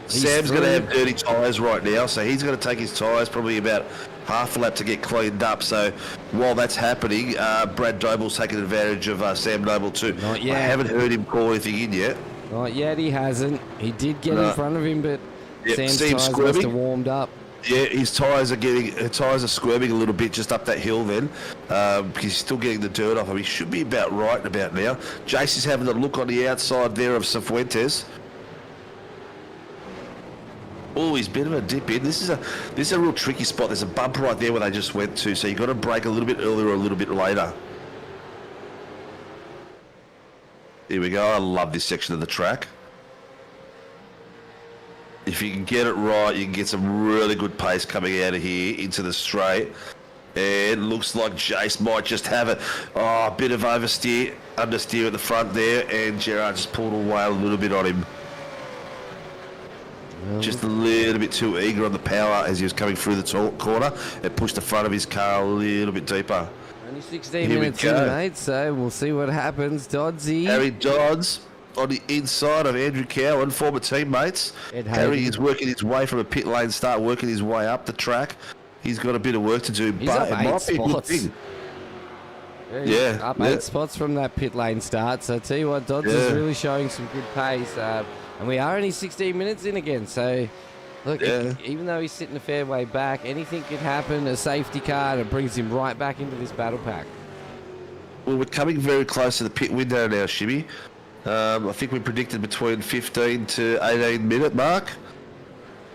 He's Sam's going to through. have dirty tyres right now, so he's going to take his tyres probably about half a lap to get cleaned up. So while that's happening, Brad Doble's taking advantage of Sam Noble too. Not yet. I haven't heard him call anything in yet. Not yet, he hasn't. He did get in front of him, but Yep, Sam's see him tyres must squirming? have warmed up. Yeah, his tyres are squirming a little bit just up that hill then, because he's still getting the dirt off him. He should be about right about now. Jace is having a look on the outside there of Cifuentes. Oh, he's a bit of a dip in. This is a real tricky spot. There's a bump right there where they just went to, so you've got to brake a little bit earlier or a little bit later. Here we go. I love this section of the track. If you can get it right, you can get some really good pace coming out of here into the straight. And looks like Jace might just have a bit of understeer at the front there, and Gerard just pulled away a little bit on him. Just a little bit too eager on the power as he was coming through the corner and pushed the front of his car a little bit deeper. Only 16 Here we minutes in, go. mate, so we'll see what happens. Doddsy. Harry Dodds on the inside of Andrew Cowan, former teammates. Ed Harry Hayden. is working his way from a pit lane start, working his way up the track. He's got a bit of work to do, He's but up it 8 might be a good spots. thing. He's Yeah, up yeah. 8 spots from that pit lane start. So I tell you what, Dodds is Yeah. really showing some good pace. And we are only 16 minutes in again. So, look, Yeah. even though he's sitting a fair way back, anything could happen. A safety car, and it brings him right back into this battle pack. Well, we're coming very close to the pit window now, Shibby. I think we predicted between 15 to 18 minute mark.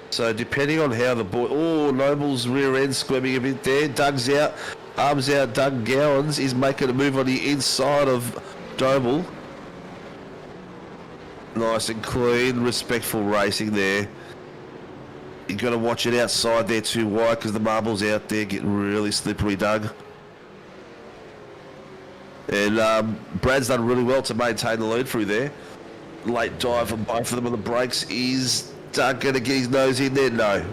So depending on how the boy... Oh, Noble's rear end squirming a bit there. Doug's out. Arms out. Doug Gowans is making a move on the inside of Doble. Nice and clean. Respectful racing there. You got to watch it outside there too wide because the marble's out there getting really slippery, Doug. And Brad's done really well to maintain the lead through there. Late dive from both of them on the brakes. Is Doug going to get his nose in there? No.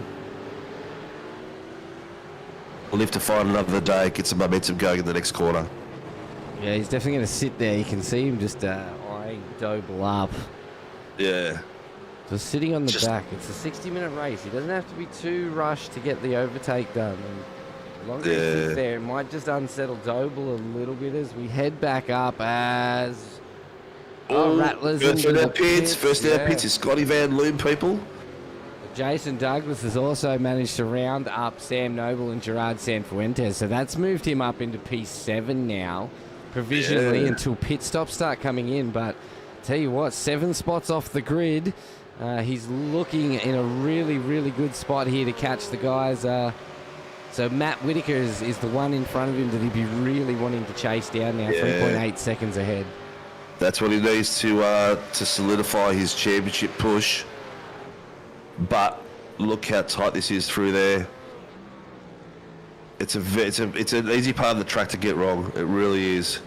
We'll live to fight another day, get some momentum going in the next corner. Yeah, he's definitely going to sit there. You can see him just eyeing Doble up. Yeah. Just sitting on the Just- back. It's a 60-minute race. He doesn't have to be too rushed to get the overtake done. And as long as he sits there, it might just unsettle Doble a little bit as we head back up as Rattlers First into in our the pits. First in our yeah. pits is Scotty Van Loon, people. Jason Douglas has also managed to round up Sam Noble and Gerard Sanfuentes, so that's moved him up into P7 now, provisionally until pit stops start coming in. But tell you what, 7 spots off the grid. He's looking in a really, really good spot here to catch the guys. So Matt Whitaker is the one in front of him that he'd be really wanting to chase down now, 3.8 seconds ahead. That's what he needs to solidify his championship push. But look how tight this is through there. It's an easy part of the track to get wrong. It really is.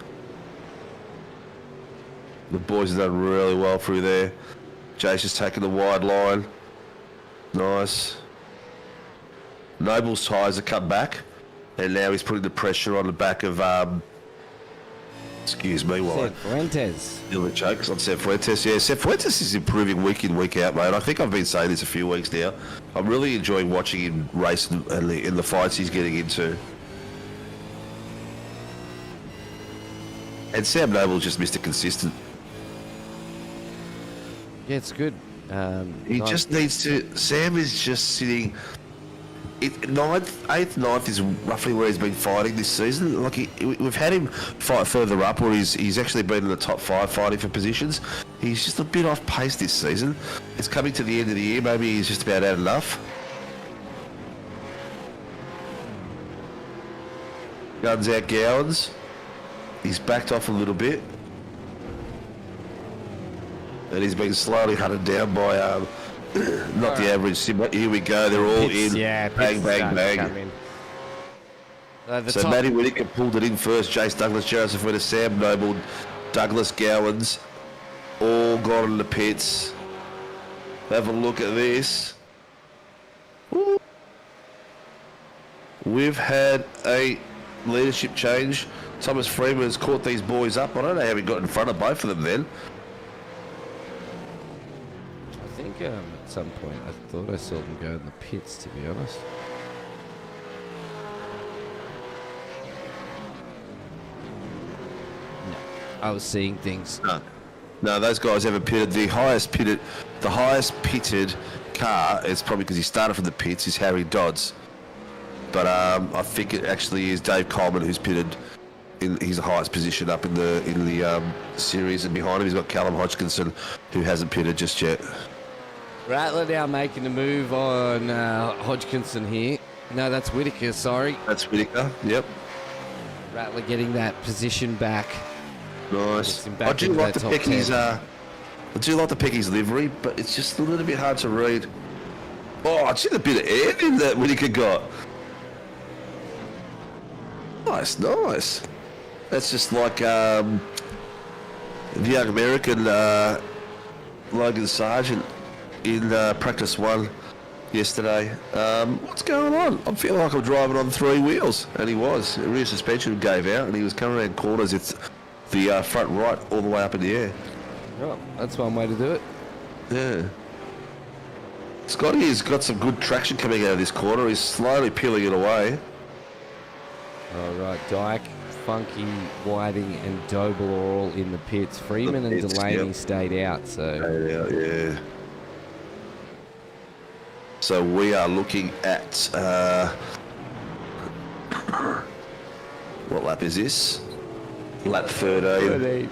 The boys have done really well through there. Jace has taken the wide line. Nice. Noble's tyres have come back, and now he's putting the pressure on the back of excuse me, while Fuentes. Deal with chokes on Fuentes. Yeah, Fuentes is improving week in, week out, mate. I think I've been saying this a few weeks now. I'm really enjoying watching him race and in the fights he's getting into. And Sam Noble's just Mr. Consistent. Yeah, it's good. He just needs to. Sam is just sitting. 8th, 9th is roughly where he's been fighting this season. Like we've had him fight further up, where he's actually been in the top 5 fighting for positions. He's just a bit off pace this season. It's coming to the end of the year. Maybe he's just about had enough. Guns out Gowans. He's backed off a little bit. And he's been slowly hunted down by not the average sim. Here we go. They're all in. Yeah, bang, bang, bang. So Matty Whitaker pulled it in first. Jace Douglas, Gerard Sanfuentes, Sam Noble, Douglas Gowans, all got in the pits. Have a look at this. Woo. We've had a leadership change. Thomas Freeman has caught these boys up. I don't know how he got in front of both of them then. I think at some point I thought I saw them go in the pits, to be honest. No, I was seeing things. No, those guys haven't pitted. The highest pitted car is probably because he started from the pits. Is Harry Dodds, but I think it actually is Dave Coleman who's pitted. He's the highest position up in the series, and behind him he's got Callum Hodgkinson, who hasn't pitted just yet. Rattler now making the move on Hodgkinson here. No, that's Whitaker, sorry. That's Whitaker, yep. Rattler getting that position back. Nice. Back I do like the Pecky's livery, but it's just a little bit hard to read. Oh, I see the bit of air in that Whitaker got. Nice. That's just like the young American Logan Sargent in practice 1 yesterday. What's going on? I feel like I'm driving on 3 wheels, and he was. A rear suspension gave out, and he was coming around corners. It's the front right all the way up in the air. Oh, that's one way to do it. Yeah. Scotty has got some good traction coming out of this corner. He's slowly peeling it away. All right, Dyke, Funky, Whiting, and Doble are all in the pits. Freeman and Delaney stayed out, so... Yeah. So we are looking at... what lap is this? Lap 13.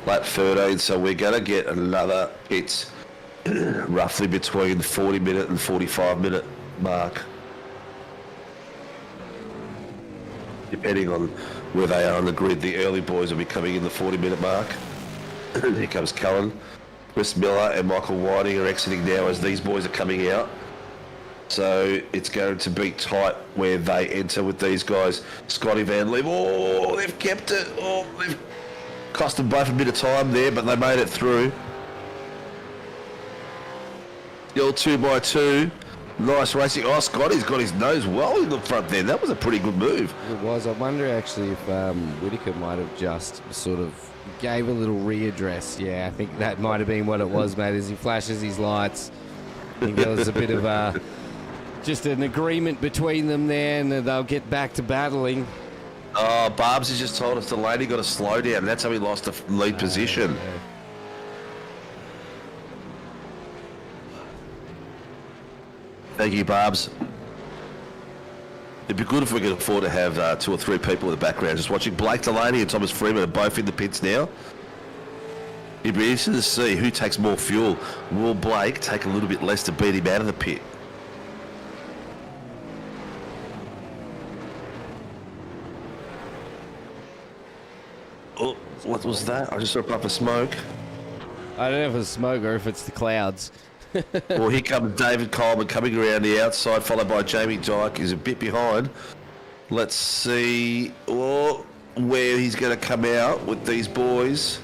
Lap 13, so we're going to get another pit roughly between the 40-minute and 45-minute mark. Depending on where they are on the grid, the early boys will be coming in the 40-minute mark. Here comes Cullen. Chris Miller and Michael Whiting are exiting now as these boys are coming out. So it's going to be tight where they enter with these guys. Scotty Van Leeuwen, oh, they've kept it. Oh, they've cost them both a bit of time there, but they made it through. Still 2x2. Nice racing. Oh, Scotty's got his nose well in the front there. That was a pretty good move. It was. I wonder actually if Whitaker might have just sort of gave a little readdress. Yeah, I think that might have been what it was, mate, as he flashes his lights. I think there was a bit of just an agreement between them there, and they'll get back to battling. Oh, Barbs has just told us Delaney got a slow down, and that's how he lost the lead position. Yeah. Thank you, Barbs. It'd be good if we could afford to have 2 or 3 people in the background just watching. Blake Delaney and Thomas Freeman are both in the pits now. It'd be interesting to see who takes more fuel. Will Blake take a little bit less to beat him out of the pit? Oh, what was that? I just saw a puff of smoke. I don't know if it's smoke or if it's the clouds. Well, here comes David Coleman coming around the outside, followed by Jamie Dyke. He's a bit behind. Let's see where he's going to come out with these boys.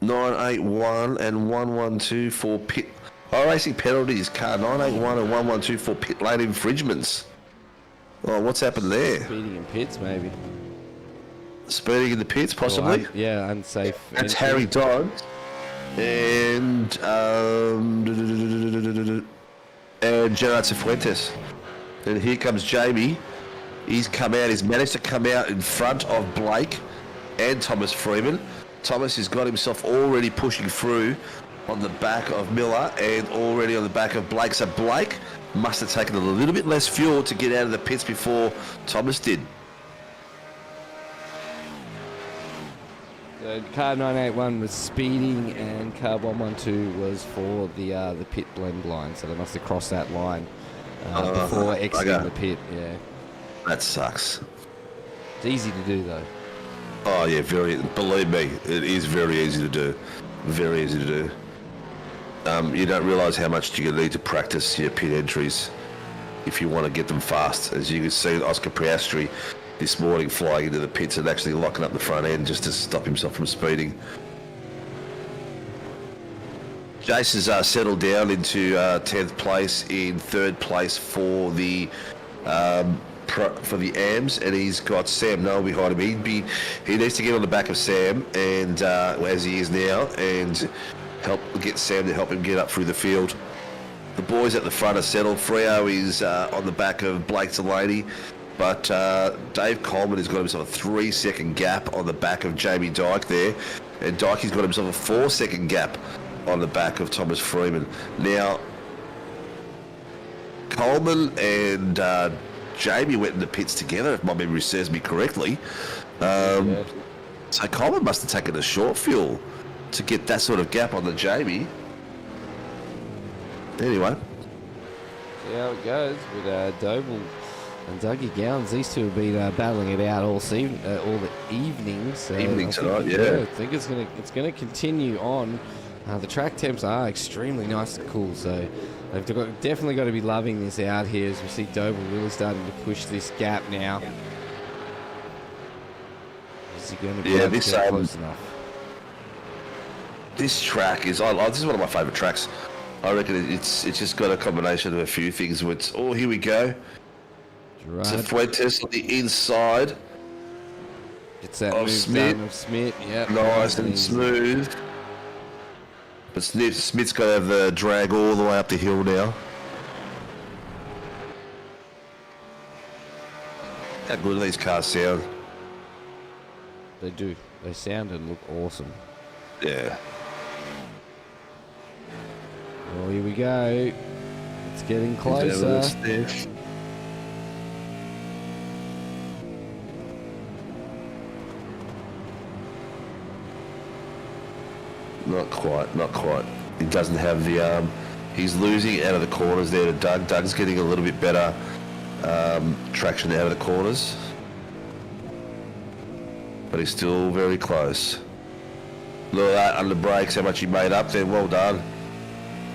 981 and 112 for pit. IRacing penalties, car 981 and 112 for pit lane infringements. Oh, what's happened there? Speeding in pits, maybe. Speeding in the pits, possibly? Well, yeah, unsafe. That's entry. Harry Dodds. And Gerard Cifuentes. And here comes Jamie. He's come out. He's managed to come out in front of Blake and Thomas Freeman. Thomas has got himself already pushing through on the back of Miller and already on the back of Blake. So Blake must have taken a little bit less fuel to get out of the pits before Thomas did. Car 981 was speeding and car 112 was for the pit blend line, so they must have crossed that line before exiting the pit. Yeah, that sucks. It's easy to do though. Oh yeah, believe me, it is very easy to do. Very easy to do. You don't realise how much you need to practice your pit entries if you want to get them fast. As you can see, Oscar Piastri this morning flying into the pits and actually locking up the front end just to stop himself from speeding. Jason's settled down into 10th place, in 3rd place for the AMs, and he's got Sam Noel behind him. He needs to get on the back of Sam, and as he is now, and get Sam to help him get up through the field. The boys at the front are settled. Freo is on the back of Blake Delaney. But Dave Coleman has got himself a 3-second gap on the back of Jamie Dyke there. And Dykey's got himself a 4-second gap on the back of Thomas Freeman. Now, Coleman and Jamie went in the pits together, if my memory serves me correctly. So Coleman must have taken a short fuel to get that sort of gap on the Jamie. Anyway. See how it goes with Doble and Dougie Gowns. These two have been battling it out all the evening. So evening tonight, I think it's gonna continue on. The track temps are extremely nice and cool, so they've definitely got to be loving this out here as we see Doble really starting to push this gap now. Is he going to be able to get close enough? This track is this is one of my favourite tracks. I reckon it's just got a combination of a few things. Here we go. Cifuentes on the inside. It's that move done of Smith. Yep. Nice and smooth. But Smith's got to have the drag all the way up the hill now. How good do these cars sound? They do. They sound and look awesome. Yeah. Well, here we go. It's getting closer. Not quite. He doesn't have the he's losing out of the corners there to Doug. Doug's getting a little bit better traction out of the corners. But he's still very close. Look at that under brakes, how much he made up there. Well done.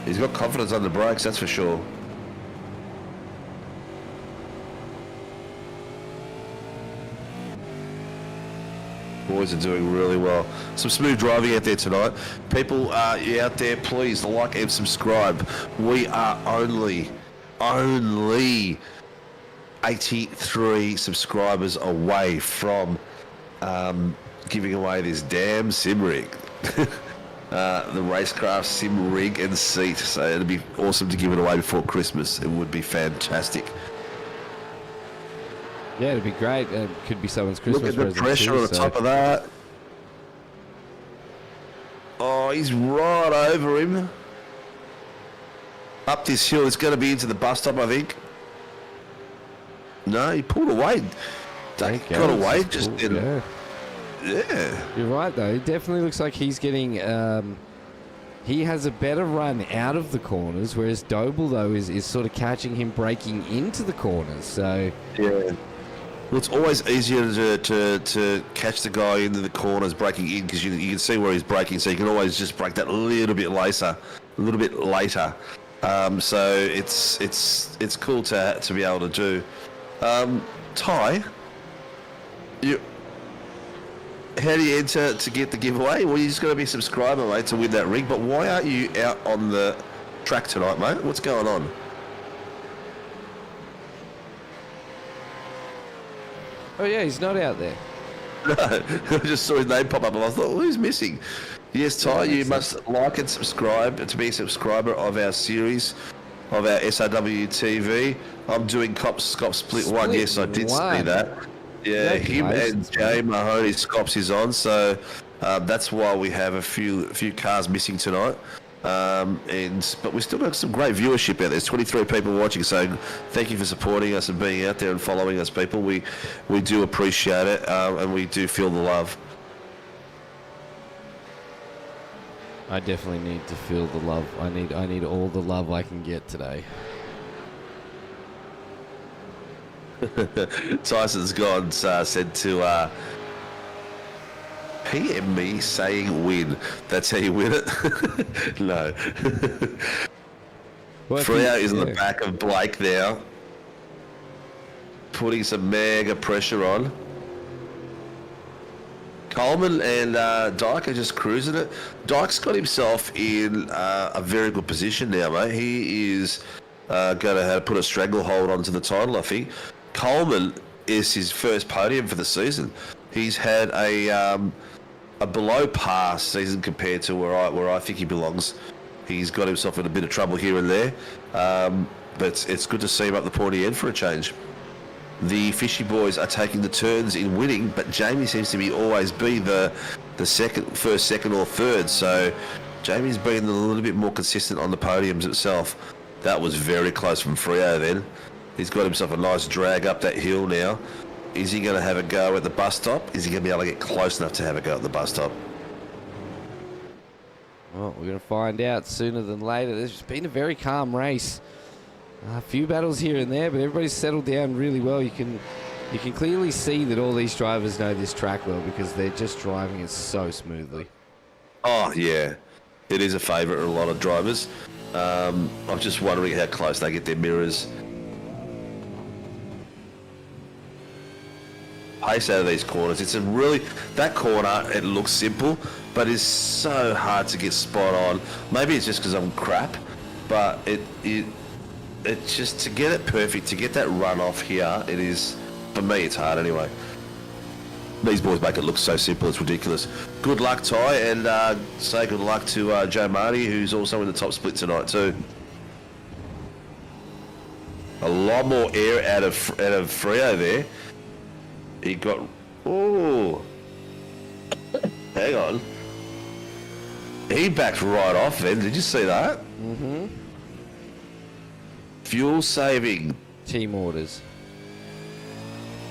He's got confidence under brakes, that's for sure. Boys are doing really well. Some smooth driving out there tonight. People out there, please like and subscribe. We are only 83 subscribers away from giving away this damn Simrig. The Racecraft Simrig and seat. So it'd be awesome to give it away before Christmas. It would be fantastic. Yeah, it'd be great. It could be someone's Christmas Look at the present pressure too, on the top of that. Oh, he's right over him. Up this hill, it's going to be into the bus stop, I think. No, he pulled away. Got away. Just cool. didn't. Yeah. You're right, though. It definitely looks like he's getting... he has a better run out of the corners, whereas Doble, though, is sort of catching him breaking into the corners. So... Yeah. Well, it's always easier to catch the guy into the corners breaking in because you can see where he's breaking, so you can always just break that a little bit later. So it's cool to be able to do. Ty, how do you enter to get the giveaway? Well, you just got to be a subscriber, mate, to win that rig. But why aren't you out on the track tonight, mate? What's going on? Oh, yeah, he's not out there. No, I just saw his name pop up and I thought, well, who's missing? Yes, Ty, you must like and subscribe to be a subscriber of our series, of our SRW TV. I'm doing Scop Split 1. Yes, I did see that. Yeah, him and Jay Mahoney Scops is on, so that's why we have a few cars missing tonight. But we still got some great viewership out there. There's 23 people watching, so thank you for supporting us and being out there and following us, people. We do appreciate it, and we do feel the love. I definitely need to feel the love. I need all the love I can get today. Tyson's gone, said to PM me saying win. That's how you win it? No. Freo is in the back of Blake now, putting some mega pressure on. Coleman and Dyke are just cruising it. Dyke's got himself in a very good position now, mate. He is going to have to put a stranglehold onto the title, I think. Coleman is his first podium for the season. He's had a below par season compared to where I think he belongs. He's got himself in a bit of trouble here and there, but it's good to see him up the pointy end for a change. The Fishy boys are taking the turns in winning, but Jamie seems to always be the first, second, or third. So Jamie's been a little bit more consistent on the podiums itself. That was very close from Freo then. He's got himself a nice drag up that hill now. Is he going to have a go at the bus stop? Is he going to be able to get close enough to have a go at the bus stop? Well, we're going to find out sooner than later. There's been a very calm race. A few battles here and there, but everybody's settled down really well. You can clearly see that all these drivers know this track well because they're just driving it so smoothly. Oh, yeah. It is a favourite of a lot of drivers. I'm just wondering how close they get their mirrors. Pace out of these corners. It's a really... That corner, it looks simple, but it's so hard to get spot on. Maybe it's just because I'm crap, but it's just to get it perfect, to get that run off here, it is... For me, it's hard anyway. These boys make it look so simple, it's ridiculous. Good luck, Ty, and say good luck to Joe Marty, who's also in the top split tonight too. A lot more air out of Freo there. He got... Oh, hang on. He backed right off then. Did you see that? Mm-hmm. Fuel saving. Team orders.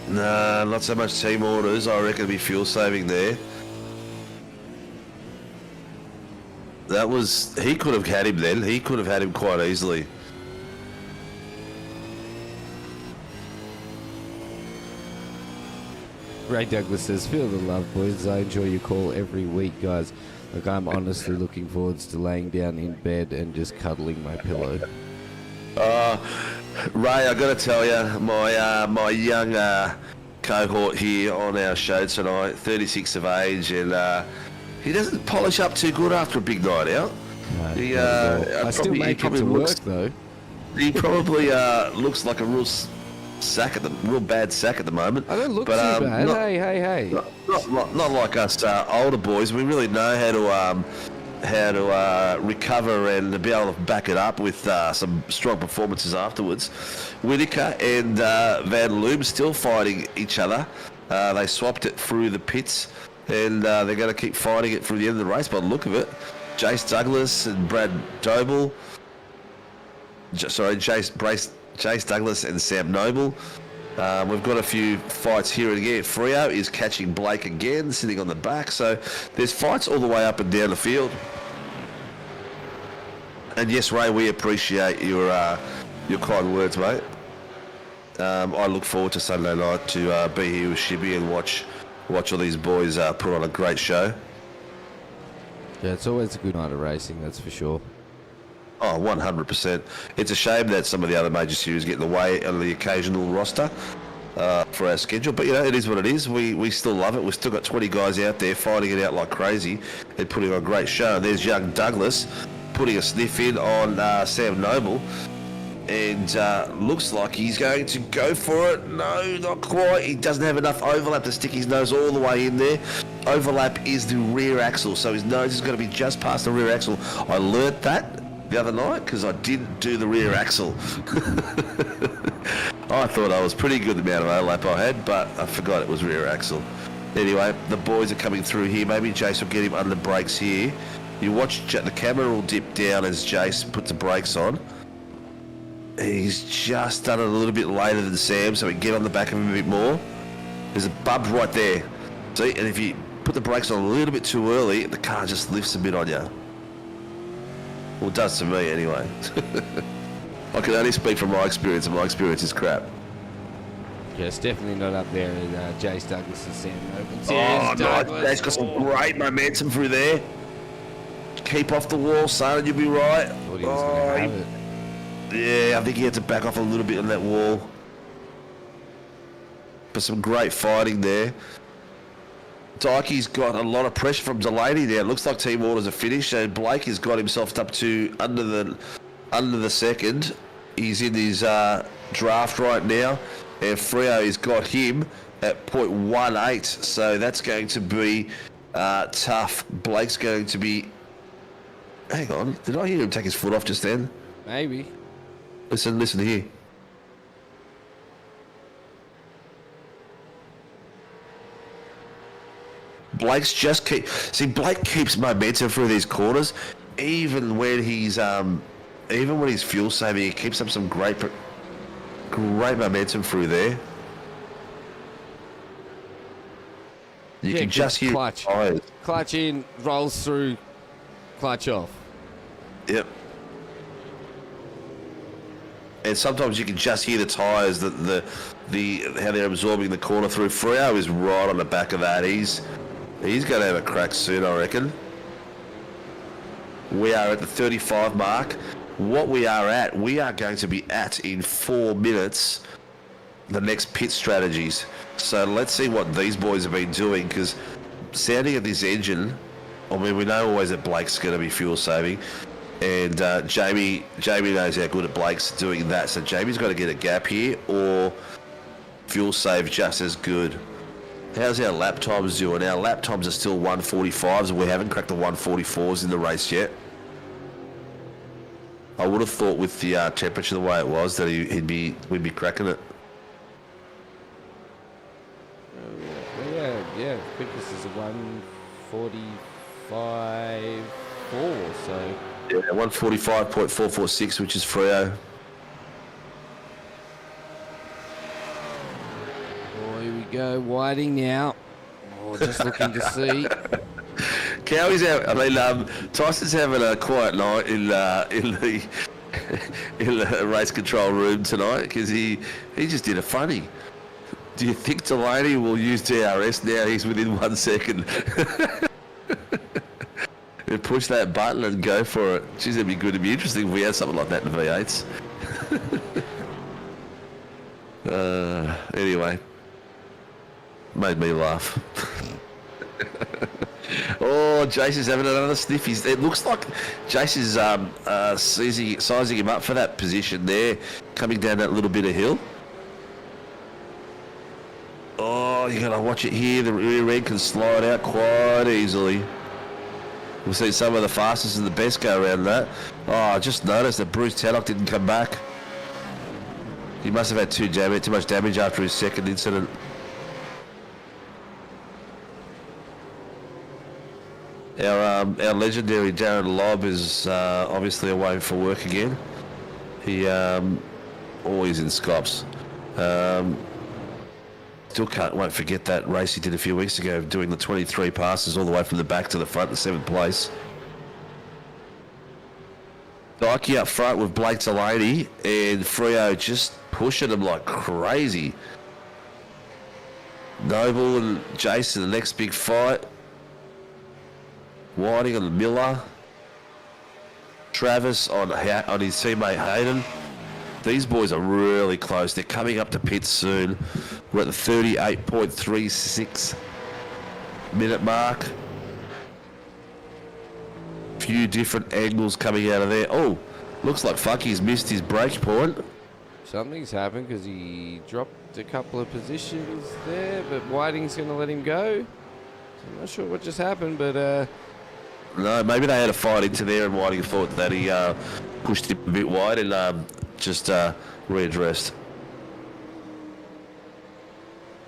Nah, not so much team orders. I reckon it'd be fuel saving there. That was... He could have had him then. He could have had him quite easily. Ray Douglas says, feel the love, boys. I enjoy your call every week, guys. Look, I'm honestly looking forward to laying down in bed and just cuddling my pillow. Ray, I got to tell you, my young cohort here on our show tonight, 36 of age, and he doesn't polish up too good after a big night out. No, I still make it to work, though. He probably looks like a real bad sack at the moment. I don't look too bad. Hey. Not like us older boys. We really know how to recover and be able to back it up with some strong performances afterwards. Whittaker and Van Loom still fighting each other. They swapped it through the pits, and they're going to keep fighting it through the end of the race by the look of it. Jace Douglas and Brad Doble. Jace Douglas and Sam Noble. We've got a few fights here and again. Freo is catching Blake again, sitting on the back. So there's fights all the way up and down the field. And yes, Ray, we appreciate your kind words, mate. I look forward to Sunday night to be here with Shibby and watch all these boys put on a great show. Yeah, it's always a good night of racing, that's for sure. Oh, 100%. It's a shame that some of the other major series get in the way on the occasional roster for our schedule. But, it is what it is. We still love it. We've still got 20 guys out there fighting it out like crazy and putting on a great show. And there's young Douglas putting a sniff in on Sam Noble. And looks like he's going to go for it. No, not quite. He doesn't have enough overlap to stick his nose all the way in there. Overlap is the rear axle, so his nose is going to be just past the rear axle. I learnt that the other night because I didn't do the rear axle. I thought I was pretty good the amount of overlap I had, but I forgot it was rear axle. Anyway, the boys are coming through here. Maybe Jace will get him under the brakes here. You watch, the camera will dip down as Jace puts the brakes on. He's just done it a little bit later than Sam, so we can get on the back of him a bit more. There's a bump right there. See, and if you put the brakes on a little bit too early, the car just lifts a bit on you. Well, it does to me anyway. I can only speak from my experience, and my experience is crap. Yeah, it's definitely not up there in Jace Douglas and Sam Noble. Oh, nice. That's got some great momentum through there. Keep off the wall, son, and you'll be right. Thought he was going to have it. Yeah, I think he had to back off a little bit on that wall. But some great fighting there. Dykey's got a lot of pressure from Delaney there. It looks like team orders are finished, and Blake has got himself up to under the second. He's in his draft right now, and Freo has got him at 0.18. So that's going to be tough. Blake's going to be... Hang on, did I hear him take his foot off just then? Maybe. Listen here. Blake keeps momentum through these corners, even when he's fuel saving. He keeps up some great momentum through there. You can just hear clutch. Clutch in, rolls through, clutch off. Yep. And sometimes you can just hear the tyres, the how they're absorbing the corner through. Freo is right on the back of that. He's going to have a crack soon, I reckon. We are at the 35 mark. What we are going to be at in 4 minutes, the next pit strategies. So let's see what these boys have been doing, because sounding at this engine, I mean, we know always that Blake's going to be fuel saving. And Jamie knows how good at Blake's doing that. So Jamie's got to get a gap here, or fuel save just as good. How's our lap times doing? Our lap times are still 145s, and we haven't cracked the 144s in the race yet. I would have thought with the temperature the way it was that we'd be cracking it. Yeah. I think this is a 145.4, so... Yeah, 145.446, which is Freo. Oh, here we go. Whiting now. Oh, just looking to see. Cowie's out. I mean, Tyson's having a quiet night in the race control room tonight because he just did a funny. Do you think Delaney will use DRS now? He's within 1 second. And push that button and go for it. Geez, it'd be good. It'd be interesting if we had something like that in the V8s. Anyway, made me laugh. Oh, Jace is having another sniff. It looks like Jace is sizing him up for that position there, coming down that little bit of hill. Oh, you gotta watch it here. The rear end can slide out quite easily. We'll see some of the fastest and the best go around that. Oh, I just noticed that Bruce Tadlock didn't come back. He must have had too much damage after his second incident. Our legendary Darren Lobb is obviously away for work again. He always in Scops. Still won't forget that race he did a few weeks ago, doing the 23 passes all the way from the back to the front in 7th place. Dykey up front with Blake Delaney and Freo just pushing him like crazy. Noble and Jason, the next big fight. Whiting and Miller. Travis on his teammate Hayden. These boys are really close. They're coming up to pits soon. We're at the 38.36 minute mark. Few different angles coming out of there. Oh, looks like Funky's missed his break point. Something's happened because he dropped a couple of positions there, but Whiting's going to let him go. So I'm not sure what just happened, but... No, maybe they had a fight into there and Whiting thought that he pushed him a bit wide and just readdressed.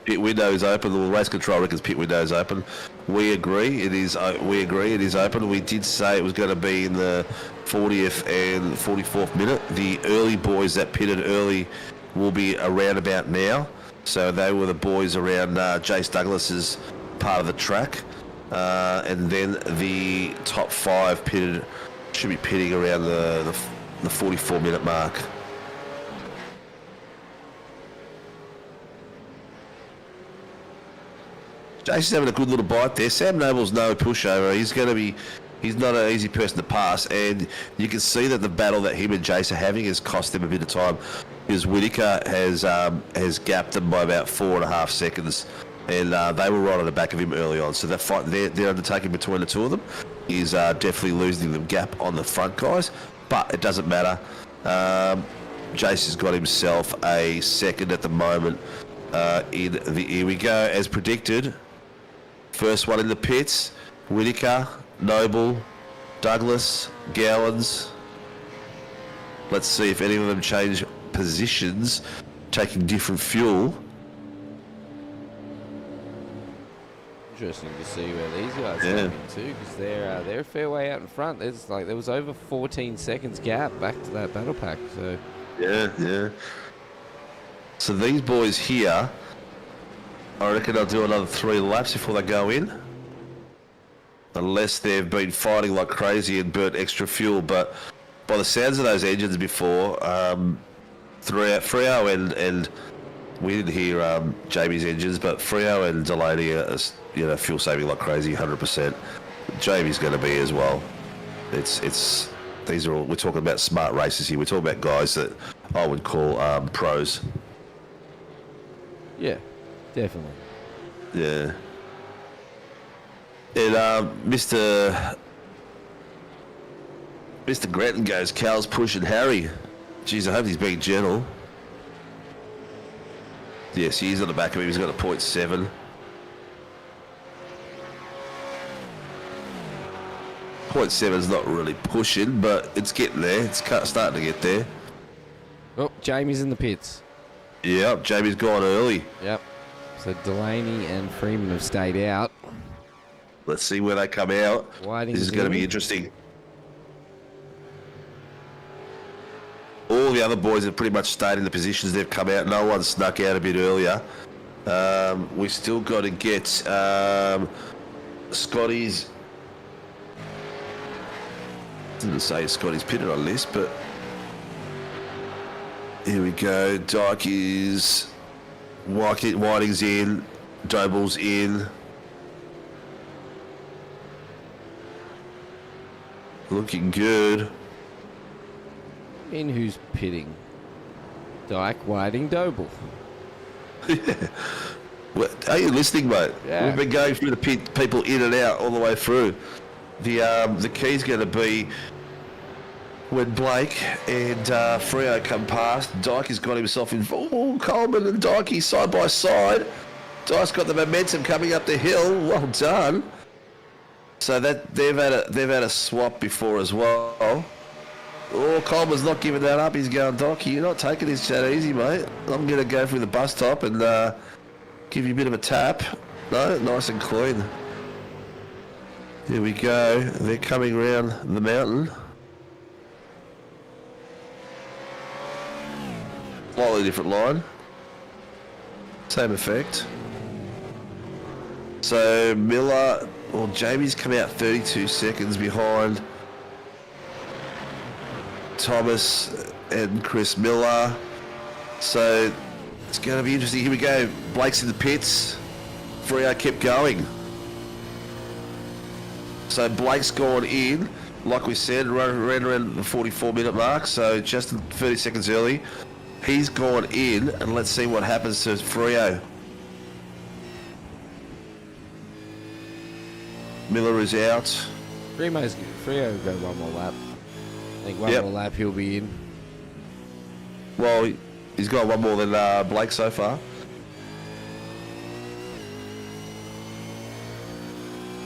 Pit window is open. The race control reckons pit window is open. We agree it is. We agree it is open. We did say it was going to be in the 40th and 44th minute. The early boys that pitted early will be around about now. So they were the boys around Jace Douglas's part of the track, and then the top 5 pitted should be pitting around the 44-minute mark. Jason's having a good little bite there. Sam Noble's no pushover. He's not an easy person to pass, and you can see that the battle that him and Jace are having has cost him a bit of time, because Whittaker has gapped them by about 4.5 seconds, and they were right on the back of him early on. So that fight they're undertaking between the two of them is definitely losing the gap on the front guys, but it doesn't matter. Jace has got himself a second at the moment. Here we go, as predicted. First one in the pits, Whittaker, Noble, Douglas, Gowans. Let's see if any of them change positions, taking different fuel. Interesting to see where these guys are going too, because they're a fair way out in front. There was over 14 seconds gap back to that battle pack. So yeah. So these boys here, I reckon they'll do another 3 laps before they go in. Unless they've been fighting like crazy and burnt extra fuel. But by the sounds of those engines before, Freo and we didn't hear Jamie's engines, but Freo and Delaney are, fuel saving like crazy, 100%. Jamie's going to be as well. These are all, we're talking about smart racers here. We're talking about guys that I would call pros. yeah, definitely. Yeah. And Mr. Granton goes, Cal's pushing Harry. Jeez, I hope he's being gentle. Yes, he is on the back of him. He's got a 0.7. .7's not really pushing, but it's getting there. It's starting to get there. Oh, Jamie's in the pits. Yep, Jamie's gone early. Yep. So Delaney and Freeman have stayed out. Let's see where they come out. Whiting's This is going to be interesting. All the other boys have pretty much stayed in the positions they've come out. No one snuck out a bit earlier. We still got to get Scotty's. Didn't say Scotty's pitted on this, but here we go. Dyke is Whiting's in, Doble's in. Looking good. In who's pitting? Dyke, Whiting, Doble. Well, are you listening, mate? Yeah. We've been going through the pit, people in and out all the way through. The key's going to be when Blake and Freo come past. Dyke has got himself in. Oh, Coleman and Dyke side by side. Dyke's got the momentum coming up the hill. Well done. So that they've had a swap before as well. Oh, Coleman's not giving that up. He's going, Doc, you're not taking this chat easy, mate. I'm going to go through the bus top and give you a bit of a tap. No, nice and clean. Here we go. They're coming round the mountain. Slightly different line. Same effect. So Miller, well, Jamie's come out 32 seconds behind Thomas and Chris Miller. So it's going to be interesting. Here we go. Blake's in the pits. Freo kept going. So Blake's gone in, like we said, ran around the 44-minute mark, so just 30 seconds early. He's gone in, and let's see what happens to Freo. Miller is out. Freo go one more lap. I think one more lap he'll be in. Well, he's got one more than Blake so far.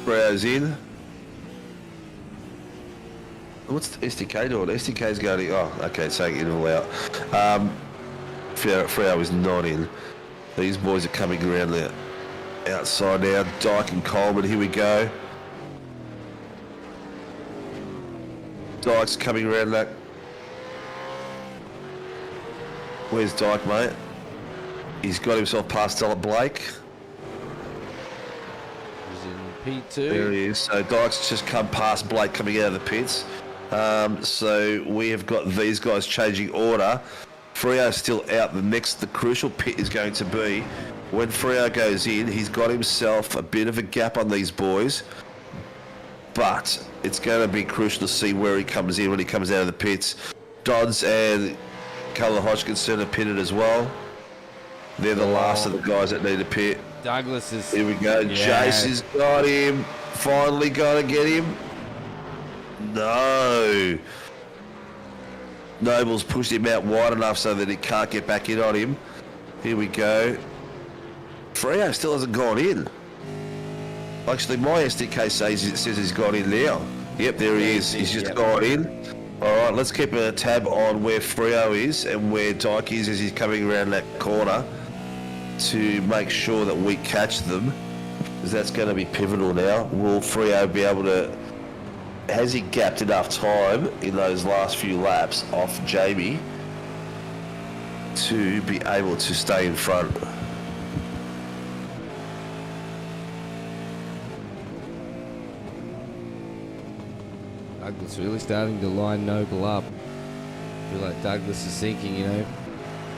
Freo's in. What's the SDK doing? SDK's going in. Oh, okay, so in all out. Freo is not in. These boys are coming around the outside now. Dyke and Coleman, here we go. Dyke's coming around that. Where's Dyke, mate? He's got himself past Stella Blake. He's in P2. There he is. So Dyke's just come past Blake coming out of the pits. So we have got these guys changing order. Freo's still out. The crucial pit is going to be when Freo goes in. He's got himself a bit of a gap on these boys, but it's going to be crucial to see where he comes in when he comes out of the pits. Dodds and Cullen Hodgkinson are pitted as well. They're the last of the guys that need a pit. Douglas is... Here we go. Yeah. Jace has got him. Finally got to get him. No. Noble's pushed him out wide enough so that he can't get back in on him. Here we go. Freo still hasn't gone in. Actually, my SDK says he's gone in now. Yep, there he is. He's just gone in. All right, let's keep a tab on where Freo is and where Dyke is as he's coming around that corner to make sure that we catch them, because that's going to be pivotal now. Will Freo be able to... Has he gapped enough time in those last few laps off Jamie to be able to stay in front? Douglas really starting to line Noble up. I feel like Douglas is thinking, you know,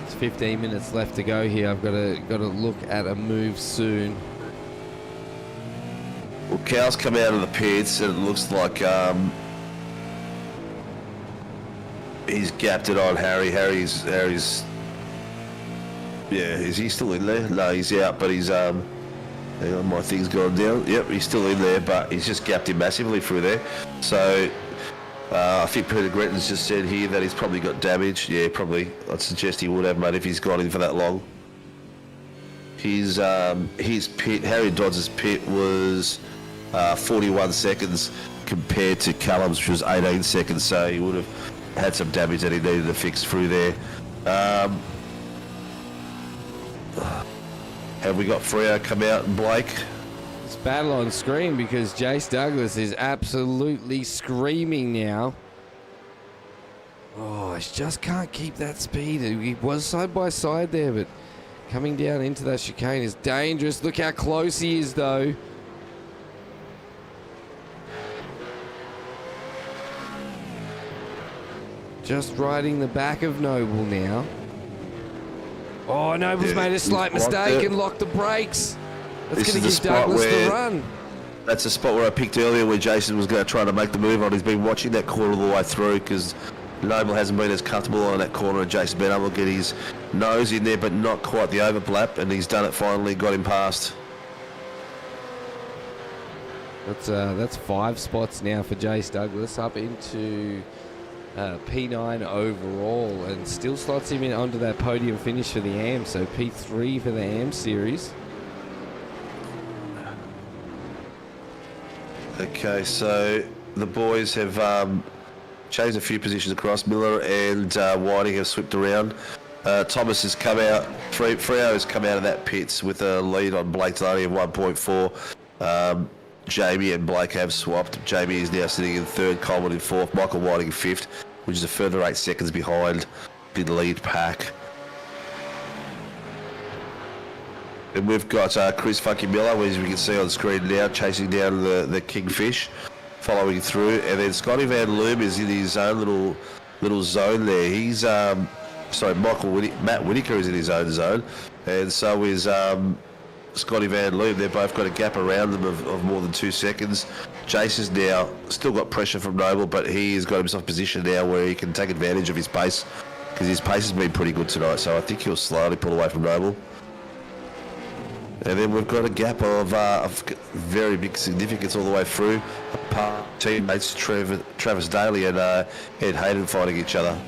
it's 15 minutes left to go here. I've got to look at a move soon. Well, Cow's come out of the pits and it looks like he's gapped it on Harry. Harry's yeah, is he still in there? No, he's out, but he's hang on, my thing's gone down. Yep, he's still in there, but he's just gapped him massively through there. So I think Peter Gretton's just said here that he's probably got damage. Yeah, probably. I'd suggest he would have, mate, if he's gone in for that long. His pit, Harry Dodds' pit was 41 seconds compared to Callum's, which was 18 seconds, so he would have had some damage that he needed to fix through there. Have we got Freo come out and Blake? It's battle on screen because Jace Douglas is absolutely screaming now. Oh, he just can't keep that speed. He was side by side there, but coming down into that chicane is dangerous. Look how close he is, though. Just riding the back of Noble now. Oh, Noble's made a slight mistake and locked the brakes. That's going to give Douglas the run. That's a spot where I picked earlier where Jason was going to try to make the move on. He's been watching that corner all the way through because Noble hasn't been as comfortable on that corner, and Jason's been able to get his nose in there, but not quite the overlap, and he's done it finally, got him past. That's 5 spots now for Jace Douglas, up into P9 overall, and still slots him in onto that podium finish for the AM, so P3 for the AM series. Okay, so the boys have changed a few positions across. Miller and Whiting have swept around. Thomas has come out. Freo has come out of that pits with a lead on Blake Delaney of 1.4. Jamie and Blake have swapped. Jamie is now sitting in third, Coleman in fourth, Michael Whiting in fifth, which is a further 8 seconds behind the lead pack. And we've got Chris Funky Miller, as we can see on the screen now, chasing down the Kingfish, following through. And then Scotty Van Loom is in his own little zone there. He's, Matt Whitaker is in his own zone. And so is Scotty Van Loom. They've both got a gap around them of more than 2 seconds. Jace has now still got pressure from Noble, but he has got himself positioned now where he can take advantage of his pace, because his pace has been pretty good tonight. So I think he'll slowly pull away from Noble. And then we've got a gap of very big significance all the way through. Teammates Travis Daly and Ed Hayden fighting each other.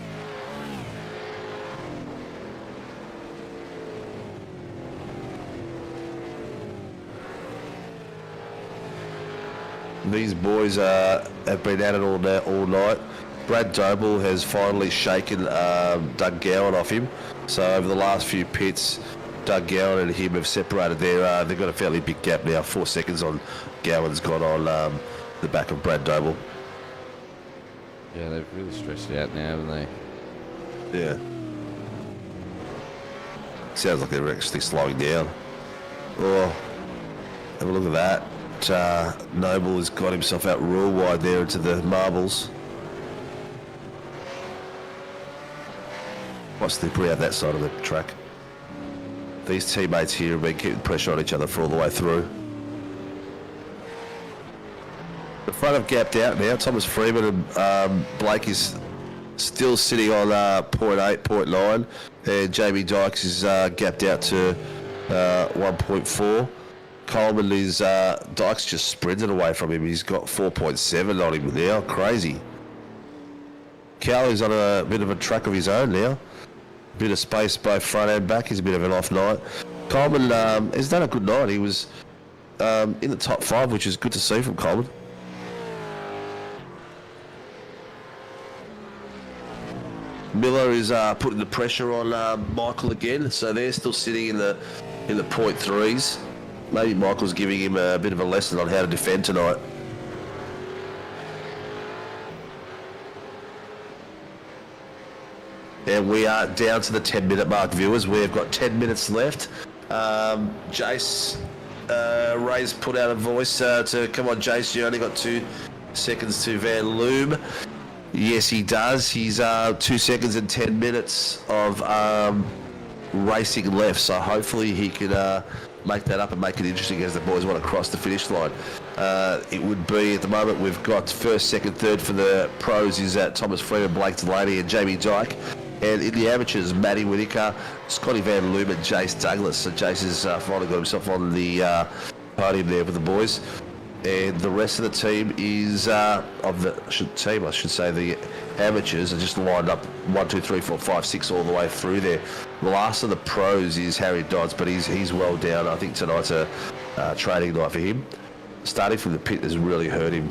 These boys have been at it all night. Brad Doble has finally shaken Doug Gowan off him. So over the last few pits, Doug Gowan and him have separated there. They've got a fairly big gap now. 4 seconds on Gowan's gone on the back of Brad Doble. Yeah, they've really stretched it out now, haven't they? Yeah. Sounds like they're actually slowing down. Oh, have a look at that. Noble has got himself out real wide there into the marbles. Quite slippery out that side of the track. These teammates here have been keeping pressure on each other for all the way through. The front have gapped out now. Thomas Freeman and Blake is still sitting on 0.8, 0.9, and Jamie Dykes is gapped out to 1.4. Coleman is Dykes just sprinted away from him. He's got 4.7 on him now. Crazy. Cowley's on a bit of a track of his own now. Bit of space both front and back. He's a bit of an off night. Coleman has done a good night. He was in the top 5, which is good to see from Coleman. Miller is putting the pressure on Michael again, so they're still sitting in the 0.3s. Maybe Michael's giving him a bit of a lesson on how to defend tonight. And we are down to the 10-minute mark, viewers. We've got 10 minutes left. Jace, Ray's put out a voice to, come on, Jace, you only got 2 seconds to Van Loom. Yes, he does. He's 2 seconds and 10 minutes of racing left, so hopefully he can make that up and make it interesting as the boys want to cross the finish line. It would be, at the moment, we've got first, second, third for the pros is Thomas Freeman, Blake Delaney and Jamie Dyke. And in the amateurs, Matty Whitaker, Scotty Van Loom and Jace Douglas. So Jace has finally got himself on the podium there with the boys. And the rest of the team is, the amateurs are just lined up 1, 2, 3, 4, 5, 6 all the way through there. The last of the pros is Harry Dodds, but he's well down. I think tonight's a training night for him. Starting from the pit has really hurt him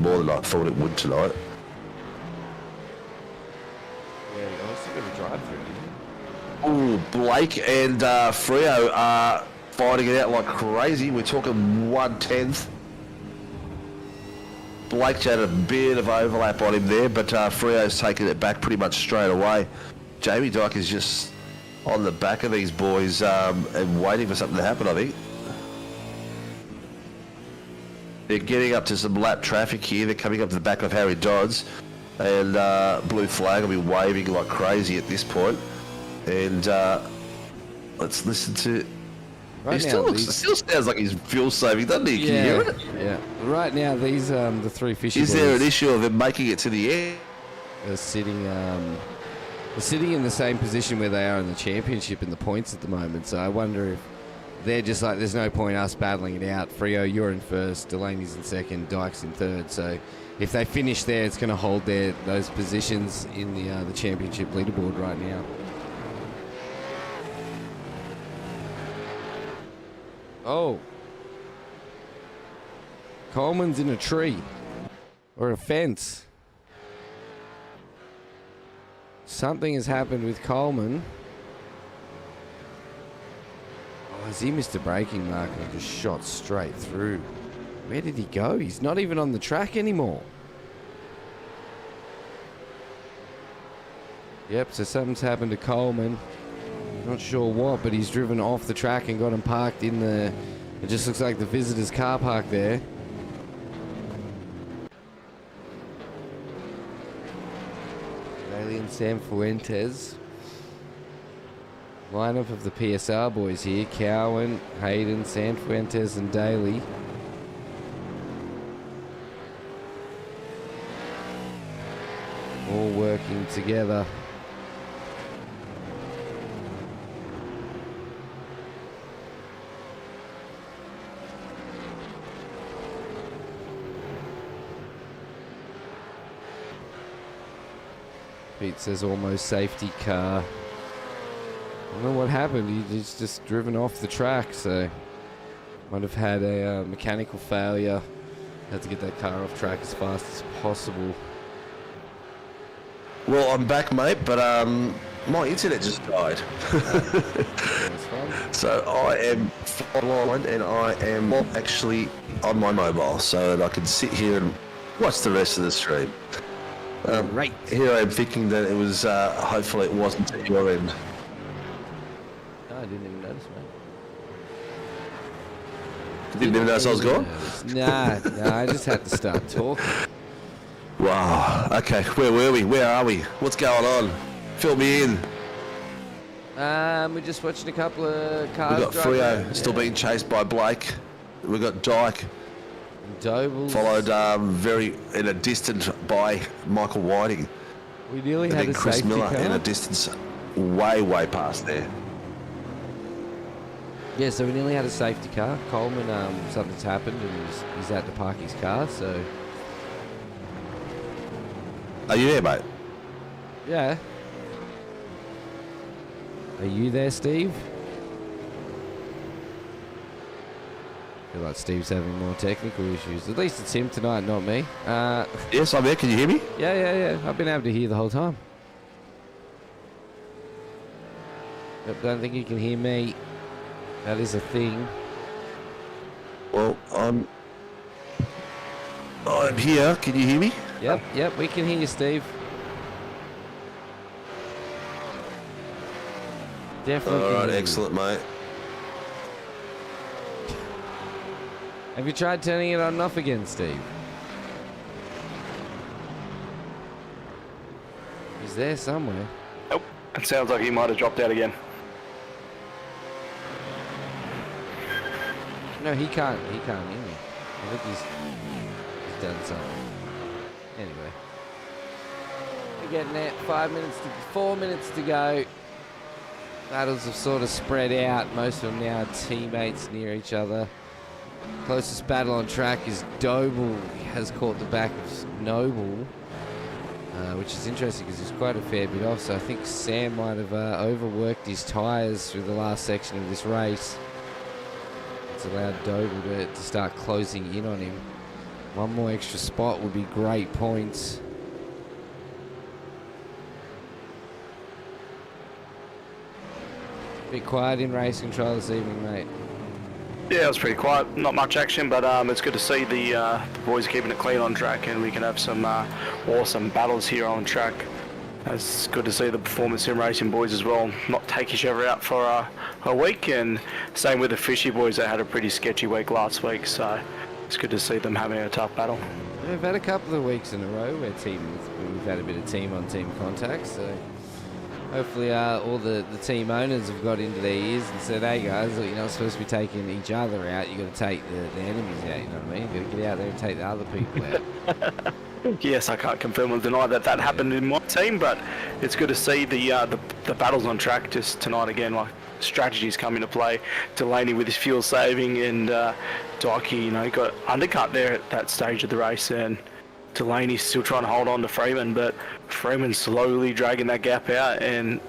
more than I thought it would tonight. Yeah, I also got a drive through. Oh, Blake and Freo are fighting it out like crazy. We're talking 1/10. Blake had a bit of overlap on him there, but Freo's taken it back pretty much straight away. Jamie Dyke is just on the back of these boys and waiting for something to happen, I think. They're getting up to some lap traffic here. They're coming up to the back of Harry Dodds, and blue flag will be waving like crazy at this point. And let's listen to... Right he now, still sounds like he's fuel saving, doesn't he? Can you hear it? Yeah. Right now, these the 3 fishy Is boys there an issue of him making it to the end? are sitting in the same position where they are in the championship in the points at the moment. So I wonder if they're just like, there's no point us battling it out. Freo, you're in first, Delaney's in second, Dyke's in third. So if they finish there, it's going to hold those positions in the championship leaderboard right now. Oh. Coleman's in a tree. Or a fence. Something has happened with Coleman. Oh, has he missed a braking mark and just shot straight through? Where did he go? He's not even on the track anymore. Yep, so something's happened to Coleman. Not sure what, but he's driven off the track and got him parked in the... It just looks like the visitors' car park there. Alien Sam Fuentes. Lineup of the PSR boys here. Cowan, Hayden, Sanfuentes and Daly. All working together. Pete says almost safety car. I don't know what happened. He's just driven off the track, so might have had a mechanical failure. Had to get that car off track as fast as possible. Well, I'm back, mate, but my internet just died. That's fun. So I am online and I am actually on my mobile so that I can sit here and watch the rest of the stream. Right. Here I am thinking that it was, hopefully it wasn't at your end. No, I didn't even notice, mate. You didn't even notice I was gone? Nah, I just had to start talking. Wow, okay, where were we? Where are we? What's going on? Fill me in. We're just watching a couple of cars. We've got Freo still being chased by Blake. We've got Dyke. Dobles. Followed very in a distance by Michael Whiting. We nearly And had then a Chris safety Miller car. in a distance way past there. Yeah, so we nearly had a safety car. Coleman, something's happened and he's had to park his car, so... Are you there, mate? Yeah. Are you there, Steve? I feel like Steve's having more technical issues. At least it's him tonight, not me. Yes, I'm there. Can you hear me? Yeah. I've been able to hear the whole time. Yep, don't think you can hear me. That is a thing. Well, I'm here. Can you hear me? Yep, we can hear you, Steve. Definitely. All can right, hear you. excellent, mate. Have you tried turning it on and off again, Steve? He's there somewhere. Nope. It sounds like he might have dropped out again. No, he can't hear me. I think he's done something. Anyway. We're getting there. 4 minutes to go. Battles have sort of spread out. Most of them now are teammates near each other. Closest battle on track is Doble. He has caught the back of Noble, which is interesting because he's quite a fair bit off. So I think Sam might have overworked his tyres through the last section of this race. It's allowed Doble to start closing in on him. One more extra spot would be great points. Bit quiet in race control this evening, mate. Yeah, it was pretty quiet. Not much action, but it's good to see the boys keeping it clean on track, and we can have some awesome battles here on track. It's good to see the Performance Sim Racing boys as well not take each other out for a week, and same with the Fishy boys. They had a pretty sketchy week last week, so it's good to see them having a tough battle. We've had a couple of weeks in a row where we've had a bit of team-on-team contact, so hopefully all the team owners have got into their ears and said, hey guys, look, you're not supposed to be taking each other out, you've got to take the enemies out, you know what I mean? You've got to get out there and take the other people out. Yes, I can't confirm or deny that happened in my team, but it's good to see the battles on track just tonight again. Like strategies come into play. Delaney with his fuel saving, and Dykey, got undercut there at that stage of the race, and Delaney's still trying to hold on to Freeman, but Freeman's slowly dragging that gap out, and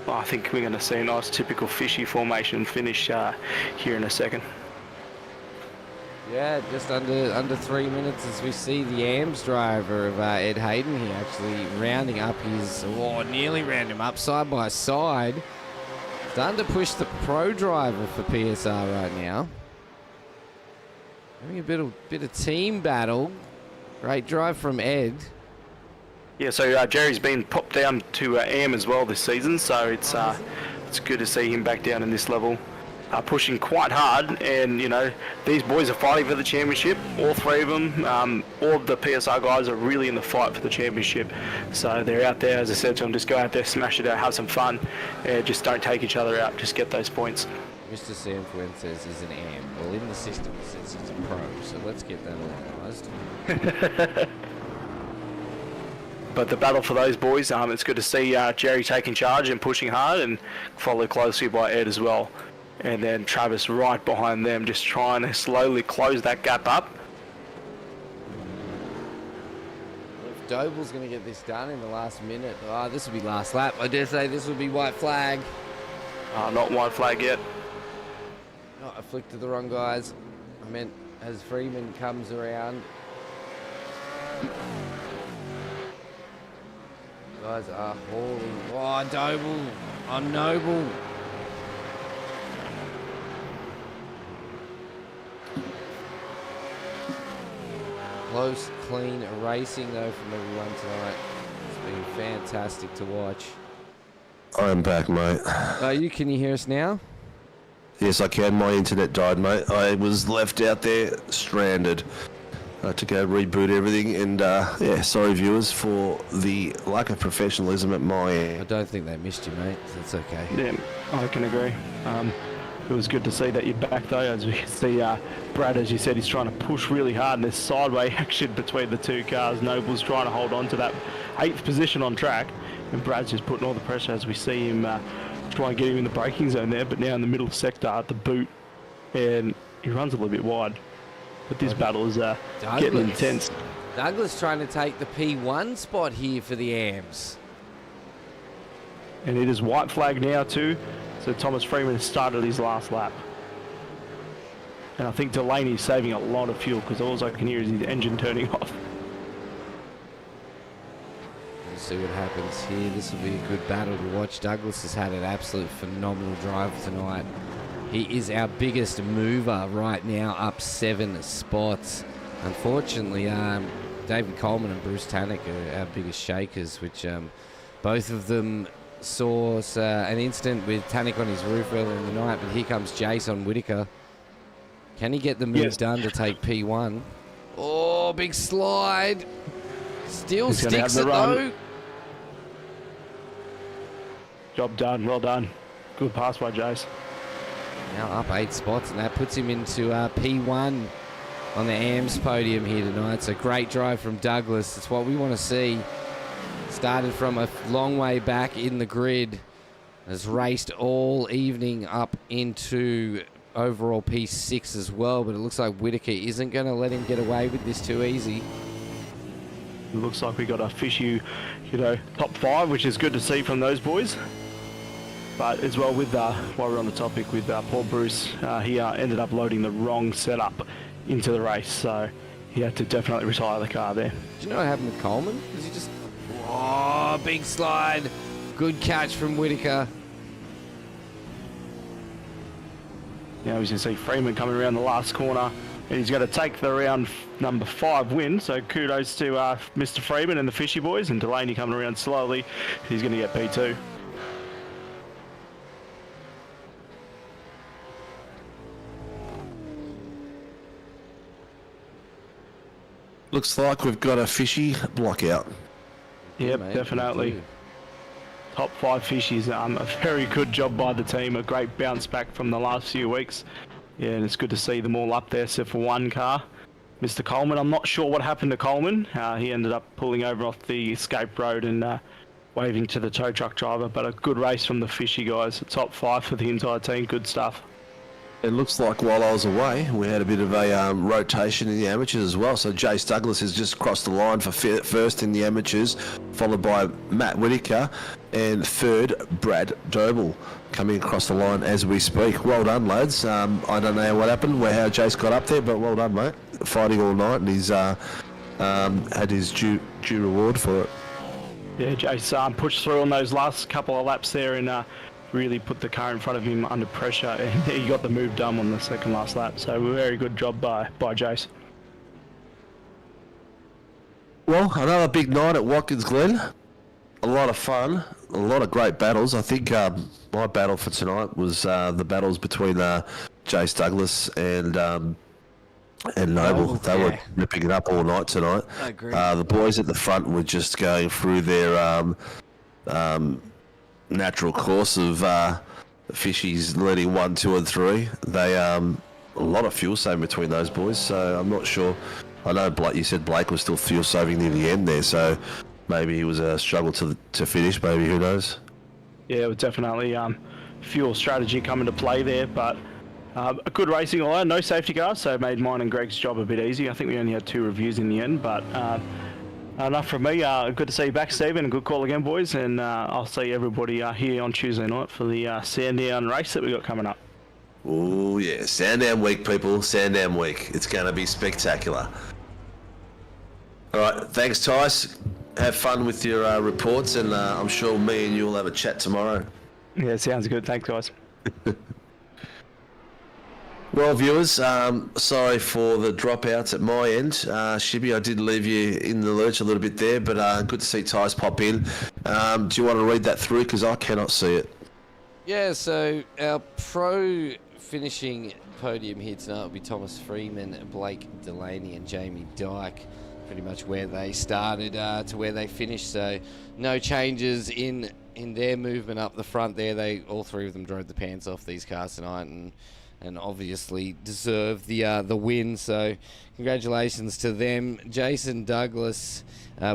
I think we're going to see a nice typical Fishy formation finish here in a second. Yeah, just under 3 minutes as we see the AMS driver of Ed Hayden here actually rounding up nearly round him up side by side. Starting to push the pro driver for PSR right now. Having a bit of team battle. Great drive from Ed. Yeah, so Jerry's been popped down to AM as well this season, so it's good to see him back down in this level. Pushing quite hard, and you know these boys are fighting for the championship. All three of them, all of the PSR guys are really in the fight for the championship. So they're out there, as I said to them, just go out there, smash it out, have some fun, and just don't take each other out. Just get those points. Mr. Sanford says he's an AM. Well, in the system it says he's a pro, so let's get that organised. But the battle for those boys, it's good to see Jerry taking charge and pushing hard, and followed closely by Ed as well. And then Travis right behind them, just trying to slowly close that gap up. If Doble's going to get this done in the last minute, this will be last lap. I dare say this will be white flag. Not white flag yet. I flicked to the wrong guys. I meant as Freeman comes around. Guys are hauling. Oh, Doble on Noble. Close, clean racing though from everyone tonight. It's been fantastic to watch. I'm back, mate. Can you hear us now? Yes, I can. My internet died, mate. I was left out there stranded. I had to go reboot everything, and sorry viewers for the lack of professionalism at my end. I don't think they missed you, mate. That's okay. Yeah, I can agree. It was good to see that you're back though, as we can see Brad, as you said, he's trying to push really hard, and there's sideway action between the two cars. Noble's trying to hold on to that 8th position on track, and Brad's just putting all the pressure as we see him try and get him in the braking zone there, but now in the middle sector at the boot, and he runs a little bit wide. But this battle is getting intense. Douglas trying to take the P1 spot here for the AMS. And it is white flag now too. So Thomas Freeman has started his last lap. And I think Delaney's saving a lot of fuel because all I can hear is his engine turning off. We'll see what happens here. This will be a good battle to watch. Douglas has had an absolute phenomenal drive tonight. He is our biggest mover right now, up 7 spots. Unfortunately, David Coleman and Bruce Tannock are our biggest shakers, which both of them saw an incident with Tannock on his roof earlier in the night, but here comes Jason Whitaker. Can he get the move done to take P1? Oh, big slide. Still sticks it though. Job done, well done. Good pass by Jace. Now up 8 spots, and that puts him into P1 on the AMS podium here tonight. So great drive from Douglas. It's what we want to see. Started from a long way back in the grid. Has raced all evening up into overall P6 as well, but it looks like Whitaker isn't going to let him get away with this too easy. It looks like we got a fishy, top 5, which is good to see from those boys. But as well with, while we're on the topic with Paul Bruce, he ended up loading the wrong setup into the race, so he had to definitely retire the car there. Do you know what happened with Coleman? Was he just... Oh, big slide. Good catch from Whitaker. Now he's going to see Freeman coming around the last corner, and he's going to take the round number 5 win. So kudos to Mr. Freeman and the Fishy boys, and Delaney coming around slowly. He's going to get P2. Looks like we've got a fishy block out. Yep, mate, definitely. Top 5 fishies. A very good job by the team. A great bounce back from the last few weeks. Yeah, and it's good to see them all up there, except for one car. Mr. Coleman, I'm not sure what happened to Coleman. He ended up pulling over off the escape road and waving to the tow truck driver. But a good race from the fishy guys. Top 5 for the entire team. Good stuff. It looks like while I was away, we had a bit of a rotation in the amateurs as well. So Jace Douglas has just crossed the line for first in the amateurs, followed by Matt Whitaker. and third, Brad Doble, coming across the line as we speak. Well done, lads. I don't know what happened, how Jace got up there, but well done, mate. Fighting all night, and he's had his due reward for it. Yeah, Jace pushed through on those last couple of laps there and really put the car in front of him under pressure, and he got the move done on the second last lap. So very good job by Jace. Well, another big night at Watkins Glen. A lot of fun, a lot of great battles. I think my battle for tonight was the battles between Jace Douglas and Noble. They were ripping it up all night tonight. I agree. The boys at the front were just going through their natural course of fishies leading 1, 2, and 3. They a lot of fuel saving between those boys. So I'm not sure. I know Blake. You said Blake was still fuel saving near the end there. So maybe he was a struggle to finish. Maybe, who knows? Yeah, it was definitely fuel strategy come into play there, but a good racing all around. No safety cars, so it made mine and Greg's job a bit easy. I think we only had 2 reviews in the end, but enough from me. Good to see you back, Stephen. Good call again, boys, and I'll see everybody here on Tuesday night for the Sandown race that we got coming up. Oh yeah, Sandown week, people. Sandown week. It's going to be spectacular. All right, thanks, Tice. Have fun with your reports, and I'm sure me and you will have a chat tomorrow. Yeah, sounds good. Thanks, guys. Well, viewers, sorry for the dropouts at my end. Shibby, I did leave you in the lurch a little bit there, but good to see Tice pop in. Do you want to read that through? Because I cannot see it. Yeah, so our pro finishing podium here tonight will be Thomas Freeman, Blake Delaney and Jamie Dyke. Pretty much where they started to where they finished, so no changes in their movement up the front there. All 3 of them drove the pants off these cars tonight and obviously deserve the win, so congratulations to them. Jason Douglas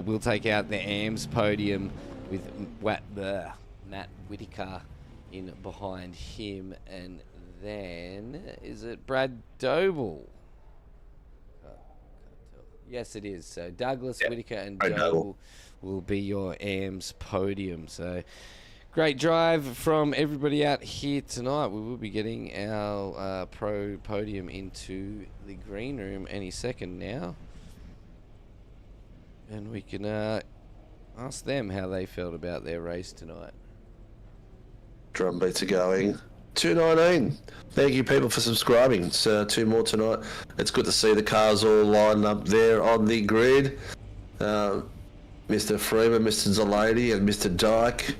will take out the AMS podium with Matt Whitaker in behind him, and then is it Brad Doble? Yes, it is. So Douglas, Whitaker, and Doble will be your AMS podium. So great drive from everybody out here tonight. We will be getting our pro podium into the green room any second now, and we can ask them how they felt about their race tonight. Drum beats are going. 219. Thank you, people, for subscribing. It's 2 more tonight. It's good to see the cars all lined up there on the grid. Mr. Freeman, Mr. Delaney, and Mr. Dyke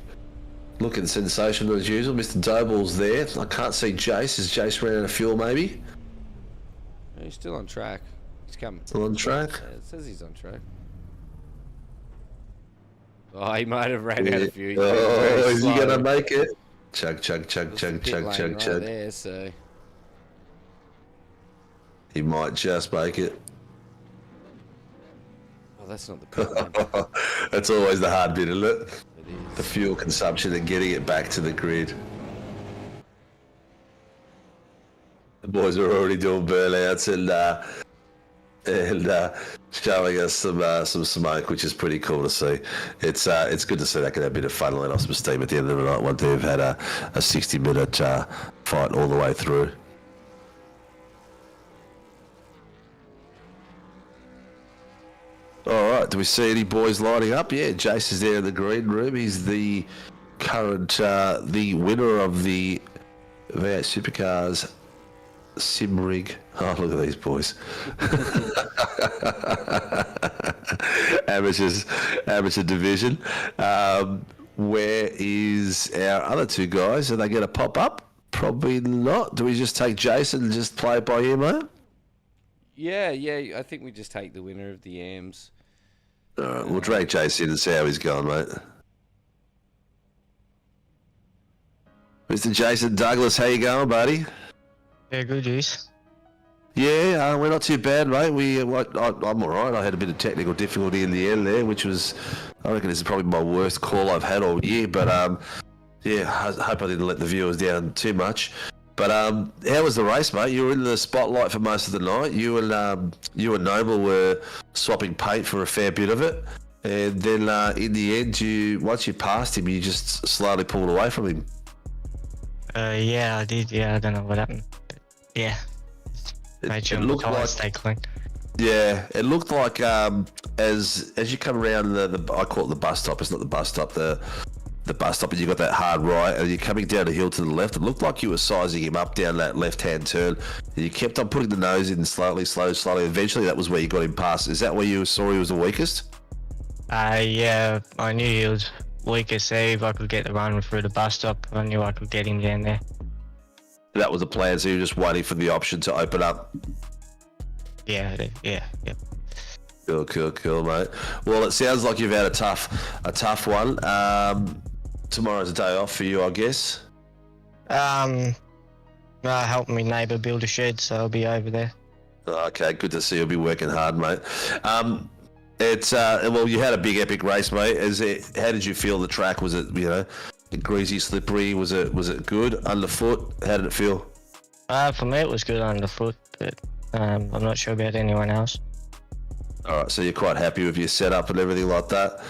looking sensational as usual. Mr. Doble's there. I can't see Jace. Is Jace ran out of fuel, maybe? He's still on track. He's coming. Still on track? It says he's on track. Oh, he might have ran out of fuel. Oh, is he going to make it? Chug, chug, chug, chug, chug, chug, chug. There, so he might just make it. Oh, that's not the pit lane. That's always the hard bit, isn't it? It is. The fuel consumption and getting it back to the grid. The boys are already doing burnouts and showing us some smoke, which is pretty cool to see. It's good to see that can have a bit of fun and let off some steam at the end of the night once they've had a 60-minute fight all the way through. All right, do we see any boys lining up? Yeah, Jace is there in the green room. He's the current the winner of the V8 Supercars Simrig. Oh, look at these boys. Amateur division. Where is our other 2 guys? Are they going to pop up? Probably not. Do we just take Jason and just play it by ear, mate? Yeah, I think we just take the winner of the AMS. All right, we'll drag Jason in and see how he's going, mate. Mr. Jason Douglas, how you going, buddy? Yeah, good, geez. Yeah, we're not too bad, mate. I'm all right. I had a bit of technical difficulty in the end there, which was, I reckon this is probably my worst call I've had all year. But yeah, I hope I didn't let the viewers down too much. But how was the race, mate? You were in the spotlight for most of the night. You and Noble were swapping paint for a fair bit of it, And then in the end, once you passed him, you just slowly pulled away from him. Yeah, I did. Yeah, I don't know what happened. But yeah. Made sure my tires stay clean. Yeah, it looked like as you come around the I call it the bus stop. It's not the bus stop. The bus stop, and you got that hard right, and you're coming down the hill to the left. It looked like you were sizing him up down that left-hand turn, and you kept on putting the nose in slowly. Eventually, that was where you got him past. Is that where you saw he was the weakest? Yeah, I knew he was weakest there. If I could get the run through the bus stop, I knew I could get him down there. That was the plan. So you were just waiting for the option to open up. Yeah. Cool, mate. Well, it sounds like you've had a tough one. Tomorrow's a day off for you, I guess. I helped my neighbour build a shed, so I'll be over there. Okay, good to see you'll be working hard, mate. It's well, you had a big epic race, mate. How did you feel the track? Was it greasy, slippery? Was it good underfoot? How did it feel? For me, it was good underfoot, but I'm not sure about anyone else. All right, so you're quite happy with your setup and everything like that.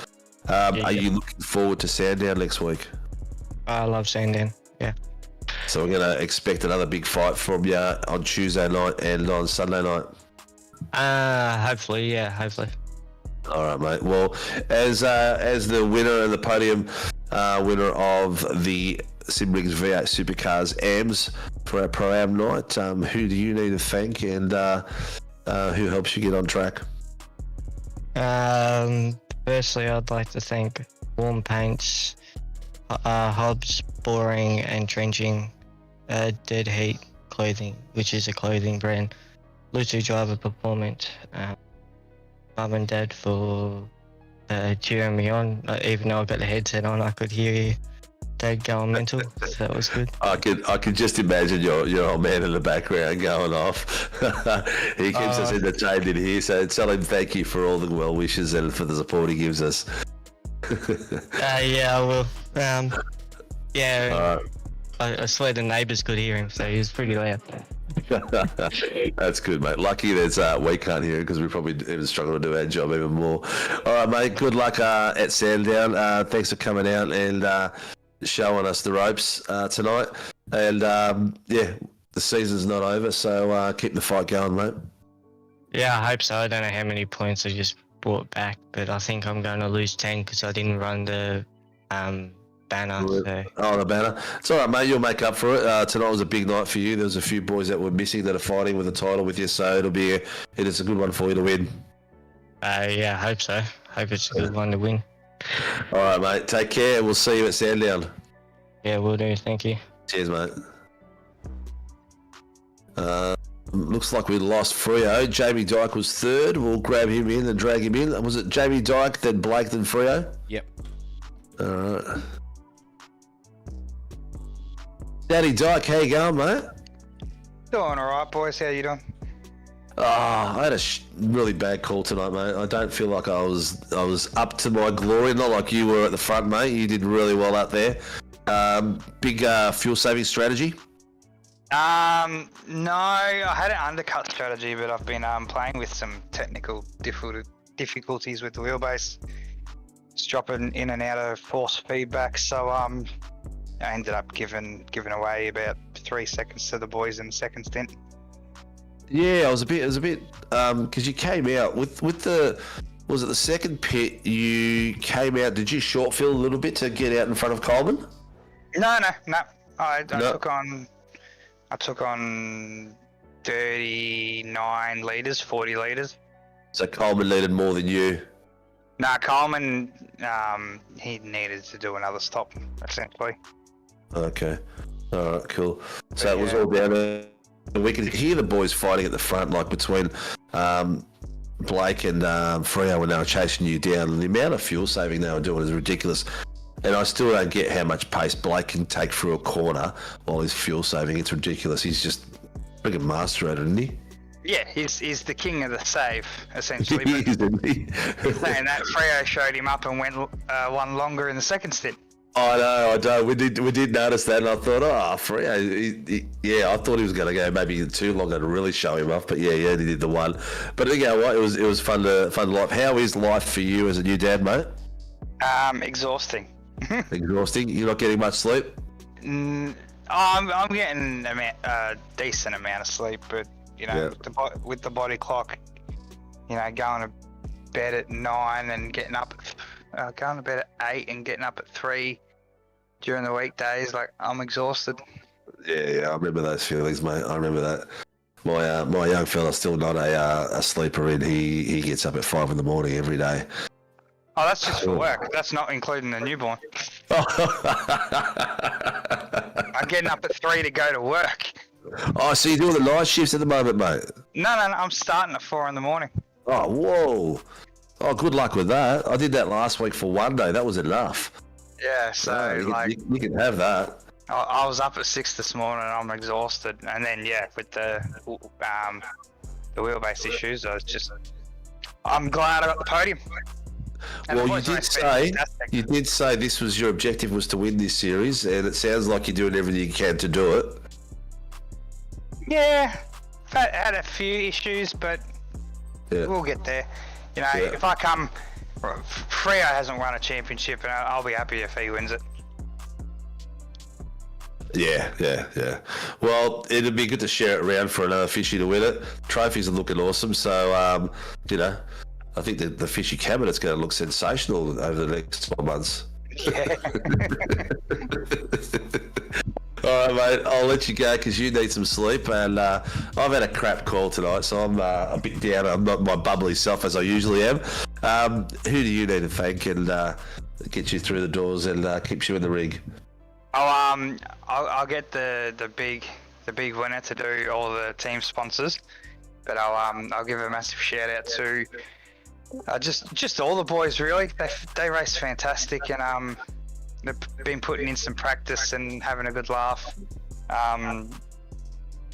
Are you looking forward to Sandown next week? I love Sandown. Yeah. So we're going to expect another big fight from you on Tuesday night and on Sunday night. Hopefully. All right, mate. Well, as the winner and the podium winner of the Simrigs V8 Supercars AMS for our ProAm night, who do you need to thank, and who helps you get on track? Firstly, I'd like to thank Warm Paints, Hobbs, Boring and Trenching, Dead Heat Clothing, which is a clothing brand, Lucy Driver Performance, Mum and Dad for cheering me on. Even though I got the headset on, I could hear Dad going mental, so that was good. I could just imagine your old man in the background going off. He keeps us entertained in here, so tell him thank you for all the well wishes and for the support he gives us. Yeah, I will. All right. I swear the neighbours could hear him, so he was pretty loud. That's good, mate. Lucky that we can't hear it, because we probably even struggle to do our job even more. All right, mate. Good luck at Sandown. Thanks for coming out and showing us the ropes tonight. And the season's not over, so keep the fight going, mate. Yeah, I hope so. I don't know how many points I just brought back, but I think I'm going to lose 10 because I didn't run the banner. So. Oh, the banner. It's all right, mate. You'll make up for it. Tonight was a big night for you. There was a few boys that were missing that are fighting with the title with you, so it is a good one for you to win. Yeah, I hope so. Hope it's a good one to win. All right, mate. Take care. We'll see you at Sandown. Yeah, will do. Thank you. Cheers, mate. Looks like we lost Freo. Jamie Dyke was third. We'll grab him in and drag him in. Was it Jamie Dyke, then Blake, then Freo? Yep. All right. Daddy Dyke, how you going, mate? Doing all right, boys. How you doing? I had a really bad call tonight, mate. I don't feel like I was up to my glory. Not like you were at the front, mate. You did really well out there. Big fuel saving strategy. No, I had an undercut strategy, but I've been playing with some technical difficulties with the wheelbase. It's dropping in and out of force feedback, so I ended up giving away about 3 seconds to the boys in the second stint. Yeah, it was a bit because you came out with the, was it the second pit? You came out. Did you short fill a little bit to get out in front of Coleman? No. I took on 39 litres, 40 litres. So Coleman needed more than you. Nah, Coleman, he needed to do another stop, essentially. Okay. All right, cool. So it was all down there. We could hear the boys fighting at the front, like between Blake and Freo when they were chasing you down. And the amount of fuel saving they were doing is ridiculous. And I still don't get how much pace Blake can take through a corner while he's fuel saving. It's ridiculous. He's just a freaking master at it, isn't he? Yeah, he's the king of the save, essentially. He is, isn't he? Saying that, Freo showed him up and went one longer in the second stint. I know, I don't. We did notice that, and I thought, Freo, yeah, I thought he was going to go maybe too long and really show him off, but yeah, he did the one. But you know what, it was fun to life. How is life for you as a new dad, mate? Exhausting. Exhausting. You're not getting much sleep. I'm getting a decent amount of sleep, but you know, with the body clock, you know, going to bed at 9 and getting up, going to bed at 8 and getting up at 3 during the weekdays, like I'm exhausted. Yeah, I remember those feelings, mate. I remember that. My young fella's still not a sleeper, and he gets up at 5 in the morning every day. Oh, that's just for work. That's not including the newborn. I'm getting up at 3 to go to work. Oh, so you're doing the night shifts at the moment, mate? No, I'm starting at 4 in the morning. Oh, whoa. Oh, good luck with that. I did that last week for one day. That was enough. Yeah, so you can have that. I was up at 6 this morning and I'm exhausted. And then, with the wheelbase issues, I'm glad I got the podium. And well, you did say this was your objective, was to win this series, and it sounds like you're doing everything you can to do it. Yeah, I've had a few issues, but we'll get there. You know, if I come, Freo hasn't won a championship, and I'll be happy if he wins it. Yeah. Well, it'd be good to share it around for another fishy to win it. Trophies are looking awesome, so you know, I think the fishy cabinet's going to look sensational over the next 12 months. Yeah. All right, mate. I'll let you go because you need some sleep, and I've had a crap call tonight, so I'm a bit down. I'm not my bubbly self as I usually am. Who do you need to thank and get you through the doors and keeps you in the rig? I'll get the big winner to do all the team sponsors, but I'll give a massive shout out to just all the boys really. They race fantastic, and they've been putting in some practice and having a good laugh.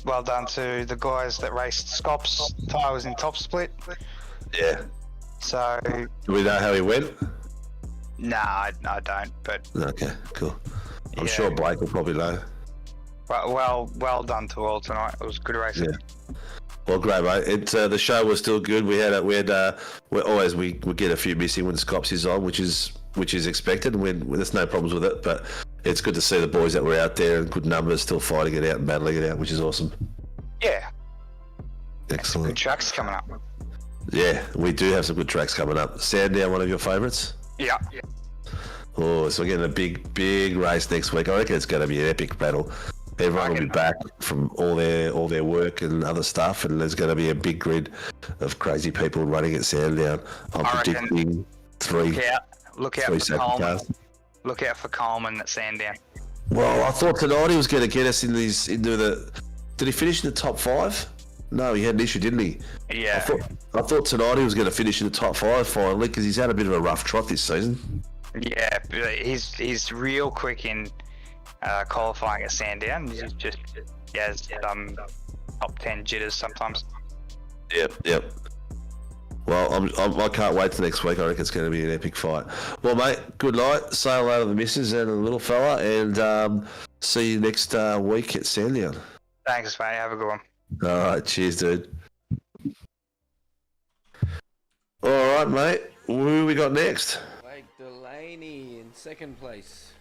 Well done to the guys that raced Scops. Ty was in top split. Yeah. So. Do we know how he went? Nah, I don't. But. Okay, cool. I'm sure Blake will probably know. Well done to all tonight. It was good racing. Yeah. Well, great, mate. The show was still good. We get a few missing when Scops is on, which is expected. There's no problems with it, but it's good to see the boys that were out there in good numbers still fighting it out and battling it out, which is awesome. Yeah. Excellent. Good tracks coming up. Yeah, we do have some good tracks coming up. Sandown, one of your favourites? Yeah. Oh, so we're getting a big race next week. I reckon it's going to be an epic battle. Everyone will be back from all their work and other stuff, and there's going to be a big grid of crazy people running at Sandown. I'm predicting three. Look out for Coleman. Look out for Coleman at Sandown. Well, I thought tonight he was going to get us into the. Did he finish in the top 5? No, he had an issue, didn't he? Yeah. I thought tonight he was going to finish in the top 5 finally because he's had a bit of a rough trot this season. Yeah, he's real quick in qualifying at Sandown. He's just has top 10 jitters sometimes. Yep. Well, I can't wait till next week. I reckon it's going to be an epic fight. Well, mate, good night. Say hello to the missus and the little fella, and see you next week at Sandown. Thanks, mate. Have a good one. All right, cheers, dude. All right, mate. Who we got next? Blake Delaney in second place.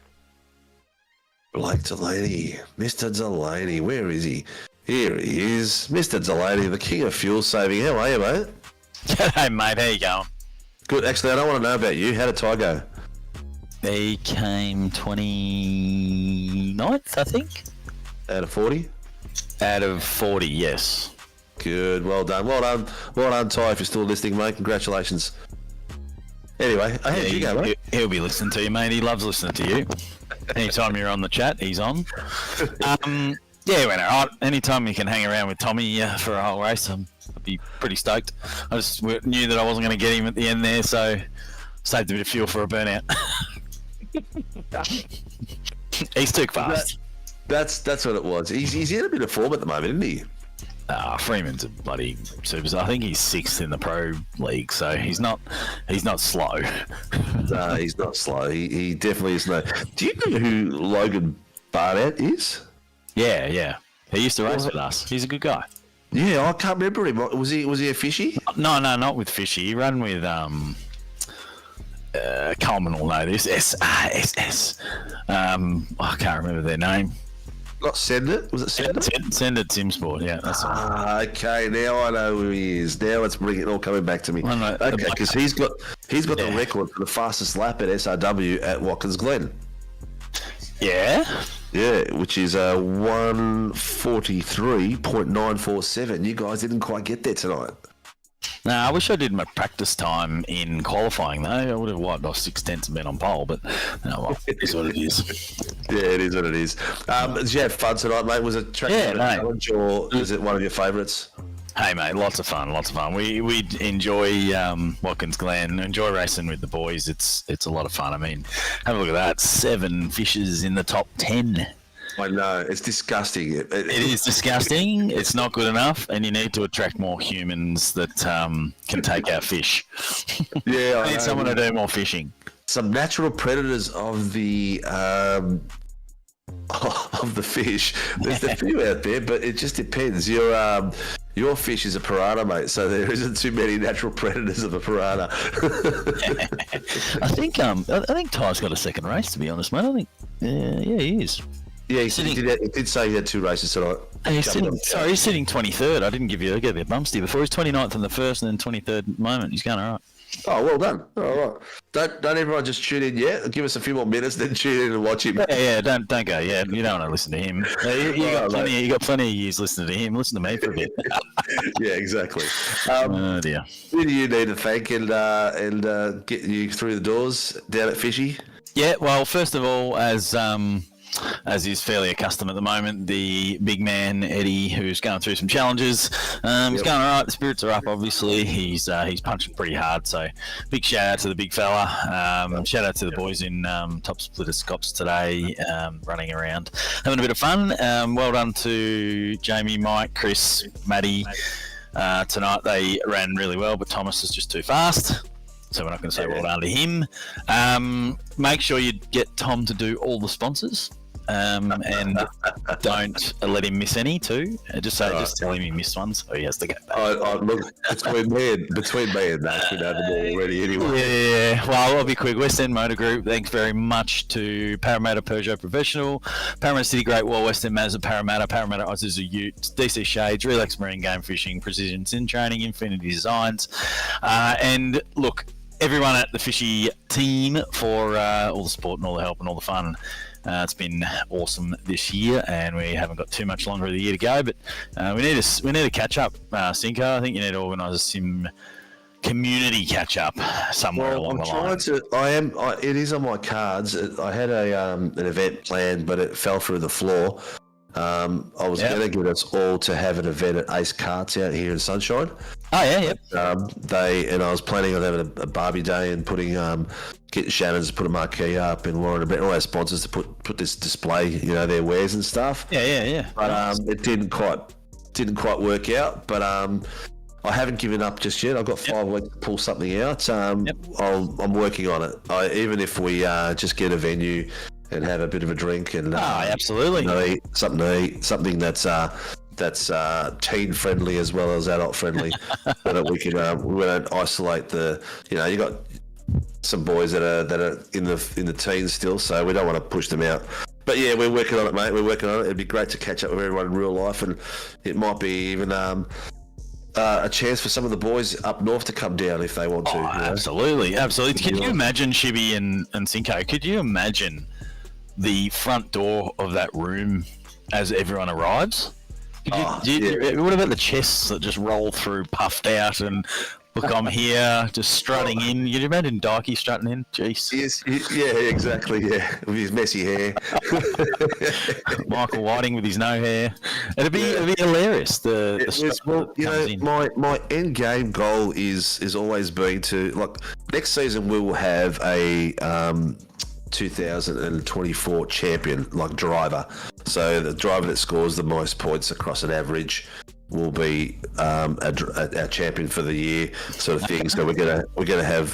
Blake Delaney, Mr. Delaney. Where is he? Here he is, Mr. Delaney, the king of fuel saving. How are you, mate? G'day, mate. How you going? Good. Actually, I don't want to know about you. How did Ty go? He came 29th, I think. Out of 40? Out of 40, yes. Good. Well done, Ty. If you're still listening, mate, congratulations. Anyway, how did you go, mate? He'll be listening to you, mate. He loves listening to you. Anytime you're on the chat, he's on. Yeah, it went all right. Anytime you can hang around with Tommy for a whole race, I'd be pretty stoked. I just knew that I wasn't going to get him at the end there, so saved a bit of fuel for a burnout. He's too fast. That's what it was. He's in a bit of form at the moment, isn't he? Freeman's a bloody superstar. I think he's 6th in the pro league, so he's not slow. No, he's not slow. He definitely is no. Do you know who Logan Barnett is? Yeah. He used to race with us. He's a good guy. Yeah, I can't remember him. Was he a fishy? No, not with Fishy. He ran with Coleman will know this. SS. I can't remember their name. Not Send It? Was it Send It? Send It Simsport, yeah. That's okay, now I know who he is. Now let's bring it all coming back to me. Okay, because he's got the record for the fastest lap at SRW at Watkins Glen. Yeah? Yeah, which is 1:43.947. You guys didn't quite get there tonight. No, I wish I did my practice time in qualifying, though. I would have wiped off 6/10 and been on pole, but it is what it is. Yeah, it is what it is. Did you have fun tonight, mate? Was it track challenge or is it one of your favourites? Hey, mate, lots of fun. We enjoy Watkins Glen, enjoy racing with the boys. It's a lot of fun. I mean, have a look at that. 7 fishes in the top 10. I know, it's disgusting. It is disgusting. It's not good enough, and you need to attract more humans that can take our fish. Yeah, I need someone to do more fishing. Some natural predators of the fish. There's a few out there, but it just depends. Your fish is a piranha, mate, so there isn't too many natural predators of a piranha. I think Ty's got a second race, to be honest, mate. I think he is. Yeah, he did say he had 2 races tonight. He's sitting 23rd. I gave you a bumsty before. He's 29th in the first and then 23rd at the moment. He's going all right. Oh, well done. All right. Don't everyone just tune in yet? Give us a few more minutes, then tune in and watch him. Yeah, don't go. Yeah, you don't want to listen to him. You got plenty of years listening to him. Listen to me for a bit. Yeah, exactly. Oh dear. Who do you need to thank and get you through the doors down at Fishy? Yeah, well, first of all, as is fairly accustomed at the moment, the big man Eddie, who's going through some challenges, he's going all right. The spirits are up, obviously. He's punching pretty hard, so big shout out to the big fella. Shout out to the boys in Top Splitter Scops today, running around, having a bit of fun. Well done to Jamie, Mike, Chris, Maddie. Tonight they ran really well, but Thomas is just too fast. So we're not going to say well done to him. Make sure you get Tom to do all the sponsors. And don't let him miss any too. Just tell him he missed one, so he has to go back. Look, between me and that, we know them all already anyway. Yeah, well, I'll be quick. West End Motor Group, thanks very much to Parramatta Peugeot Professional, Parramatta City Great Wall, West End Mazda Parramatta Isuzu Ute, DC Shades, Relax Marine Game Fishing, Precision Sin Training, Infinity Designs, and look, everyone at the Fishy team for all the support and all the help and all the fun. It's been awesome this year, and we haven't got too much longer of the year to go. But we need to catch up, Sinko. I think you need to organise a sim community catch up somewhere along the line. It is on my cards. I had an event planned, but it fell through the floor. I was going to get us all to have an event at Ace Karts out here in Sunshine. Oh yeah, yep. I was planning on having a Barbie day and getting Shannon's to put a marquee up and Lauren and all our sponsors to put this display, their wares and stuff. Yeah. But it didn't quite work out. But I haven't given up just yet. I've got 5 weeks to pull something out. I'm working on it. Even if we just get a venue and have a bit of a drink and absolutely something that's teen friendly as well as adult friendly, so that we don't isolate the. You got some boys that are in the teens still, so we don't want to push them out. But yeah, we're working on it, mate. We're working on it. It'd be great to catch up with everyone in real life, and it might be even a chance for some of the boys up north to come down if they want to. Absolutely. Can you imagine, Shibby and Sinko? Could you imagine the front door of that room as everyone arrives? What about the chests that just roll through, puffed out, and look, I'm here, just strutting in. You'd imagine Dykey strutting in? Jeez. Yes, yeah, exactly, yeah, with his messy hair. Michael Whiting with his no hair. It'd be hilarious. My end game goal is always been to, next season we will have a 2024 champion driver. So the driver that scores the most points across an average will be our champion for the year, sort of thing. So we're gonna have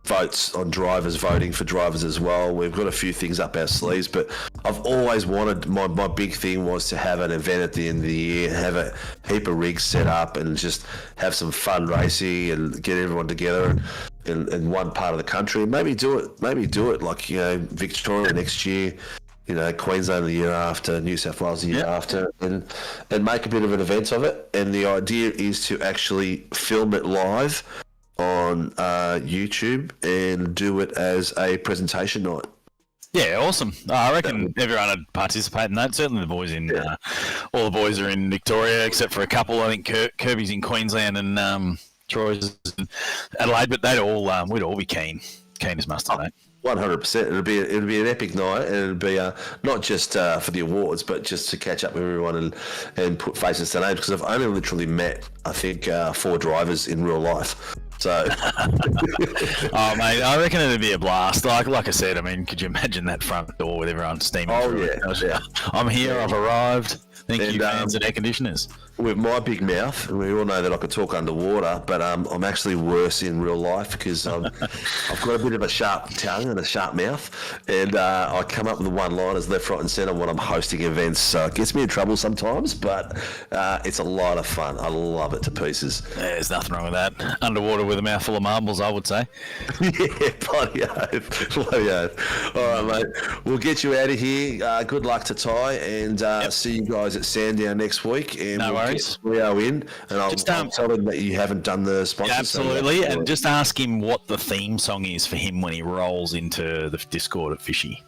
votes on drivers, voting for drivers as well. We've got a few things up our sleeves, but I've always wanted, my big thing was to have an event at the end of the year, have a heap of rigs set up and just have some fun racing and get everyone together in one part of the country. Maybe do it like, Victoria next year, Queensland the year after, New South Wales the year after, and make a bit of an event of it. And the idea is to actually film it live on YouTube and do it as a presentation night. Yeah, awesome. I reckon everyone would participate in that. Certainly the boys all the boys are in Victoria, except for a couple. I think Kirby's in Queensland and Troy's in Adelaide, but we'd all be keen as mustard, mate. 100%. It'll be an epic night, and it'll be not just for the awards, but just to catch up with everyone and put faces to names. Because I've only literally met, I think, 4 drivers in real life. So, oh mate, I reckon it'd be a blast. Like I said, I mean, could you imagine that front door with everyone steaming through it? I'm here. I've arrived. Thank you, fans and air conditioners. With my big mouth, and we all know that I could talk underwater, but I'm actually worse in real life because I've got a bit of a sharp tongue and a sharp mouth, and I come up with the one-liners left, right, and centre when I'm hosting events. So it gets me in trouble sometimes, but it's a lot of fun. I love it to pieces. There's nothing wrong with that. Underwater with a mouthful of marbles, I would say. Yeah, bloody oath. All right, mate. We'll get you out of here. Good luck to Ty, and see you guys at Sandown next week. And no worries. We are in, and I'll tell him that you haven't done the sponsor. Yeah, absolutely, and just ask him what the theme song is for him when he rolls into the Discord at Fishy.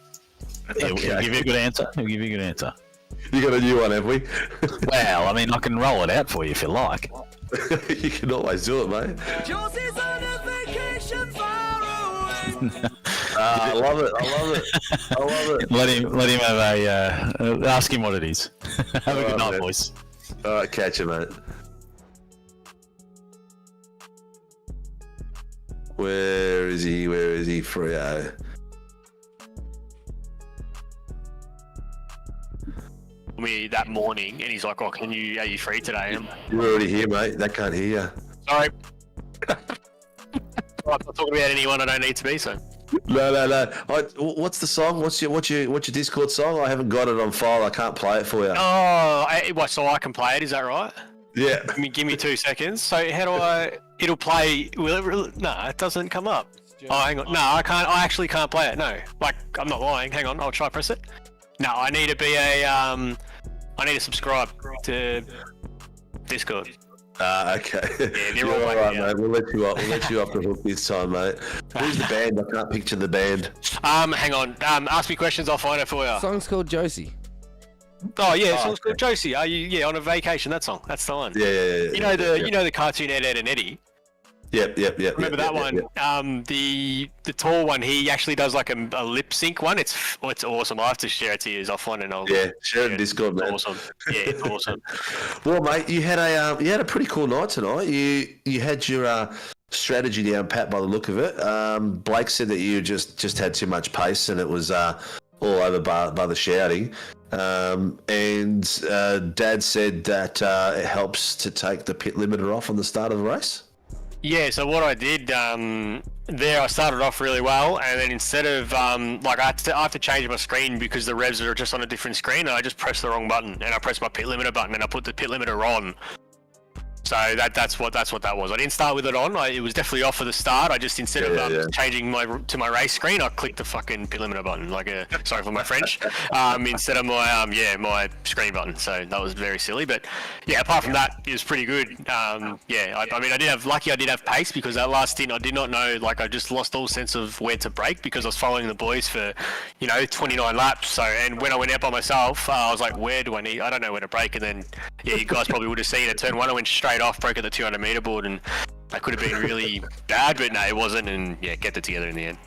He'll give you a good answer. You got a new one, have we? Well, I mean, I can roll it out for you if you like. You can always do it, mate. I love it. Let him have ask him what it is. Have a good night, boys. All right, catch you, mate. Where is he? Freo. Me that morning, and he's like, "Oh, are you free today?" You're already here, mate. They can't hear you. Sorry. I'm not talking about anyone I don't need to be, so. No. What's the song? What's your Discord song? I haven't got it on file. I can't play it for you. Oh, so I can play it? Is that right? Yeah. Give me 2 seconds. So how do I? It'll play. No, it doesn't come up. Oh, hang on. No, I can't. I actually can't play it. No, I'm not lying. Hang on. I'll try press it. No, I need to be I need to subscribe to Discord. Okay. Yeah, they're all right, mate. We'll let you off the hook this time, mate. Who's the band? I can't picture the band. Hang on. Ask me questions. I'll find it for you. Song's called Josie. Oh yeah, the song's called Josie. Are you on a vacation? That song. That's the one. Yeah. You know the cartoon Ed, Ed and Eddie. Yep. Remember that one? Yep. The tall one. He actually does like a lip sync one. It's awesome. I have to share it to you. I'll find it. Share it in Discord, man. Awesome. Yeah, it's awesome. Well, mate, you had a pretty cool night tonight. You had your strategy down pat by the look of it. Blake said that you just had too much pace and it was all over by the shouting. And Dad said that it helps to take the pit limiter off on the start of the race. Yeah, so what I did there, I started off really well, and then instead of I have to change my screen because the revs are just on a different screen, and I just pressed the wrong button, and I pressed my pit limiter button, and I put the pit limiter on. So that's what that was. I didn't start with it on. It was definitely off at the start. I just instead of changing to my race screen, I clicked the fucking pit limiter button, sorry for my French, instead of my my screen button. So that was very silly. But yeah, apart from that, it was pretty good. I mean, I did have pace because that last stint I did not know. I just lost all sense of where to brake because I was following the boys for 29 laps. So and when I went out by myself, I was like, where do I need? I don't know where to brake. And then you guys probably would have seen at turn 1, I went straight off, broke at the 200 meter board, and that could have been really bad, but no, it wasn't, and kept it together in the end.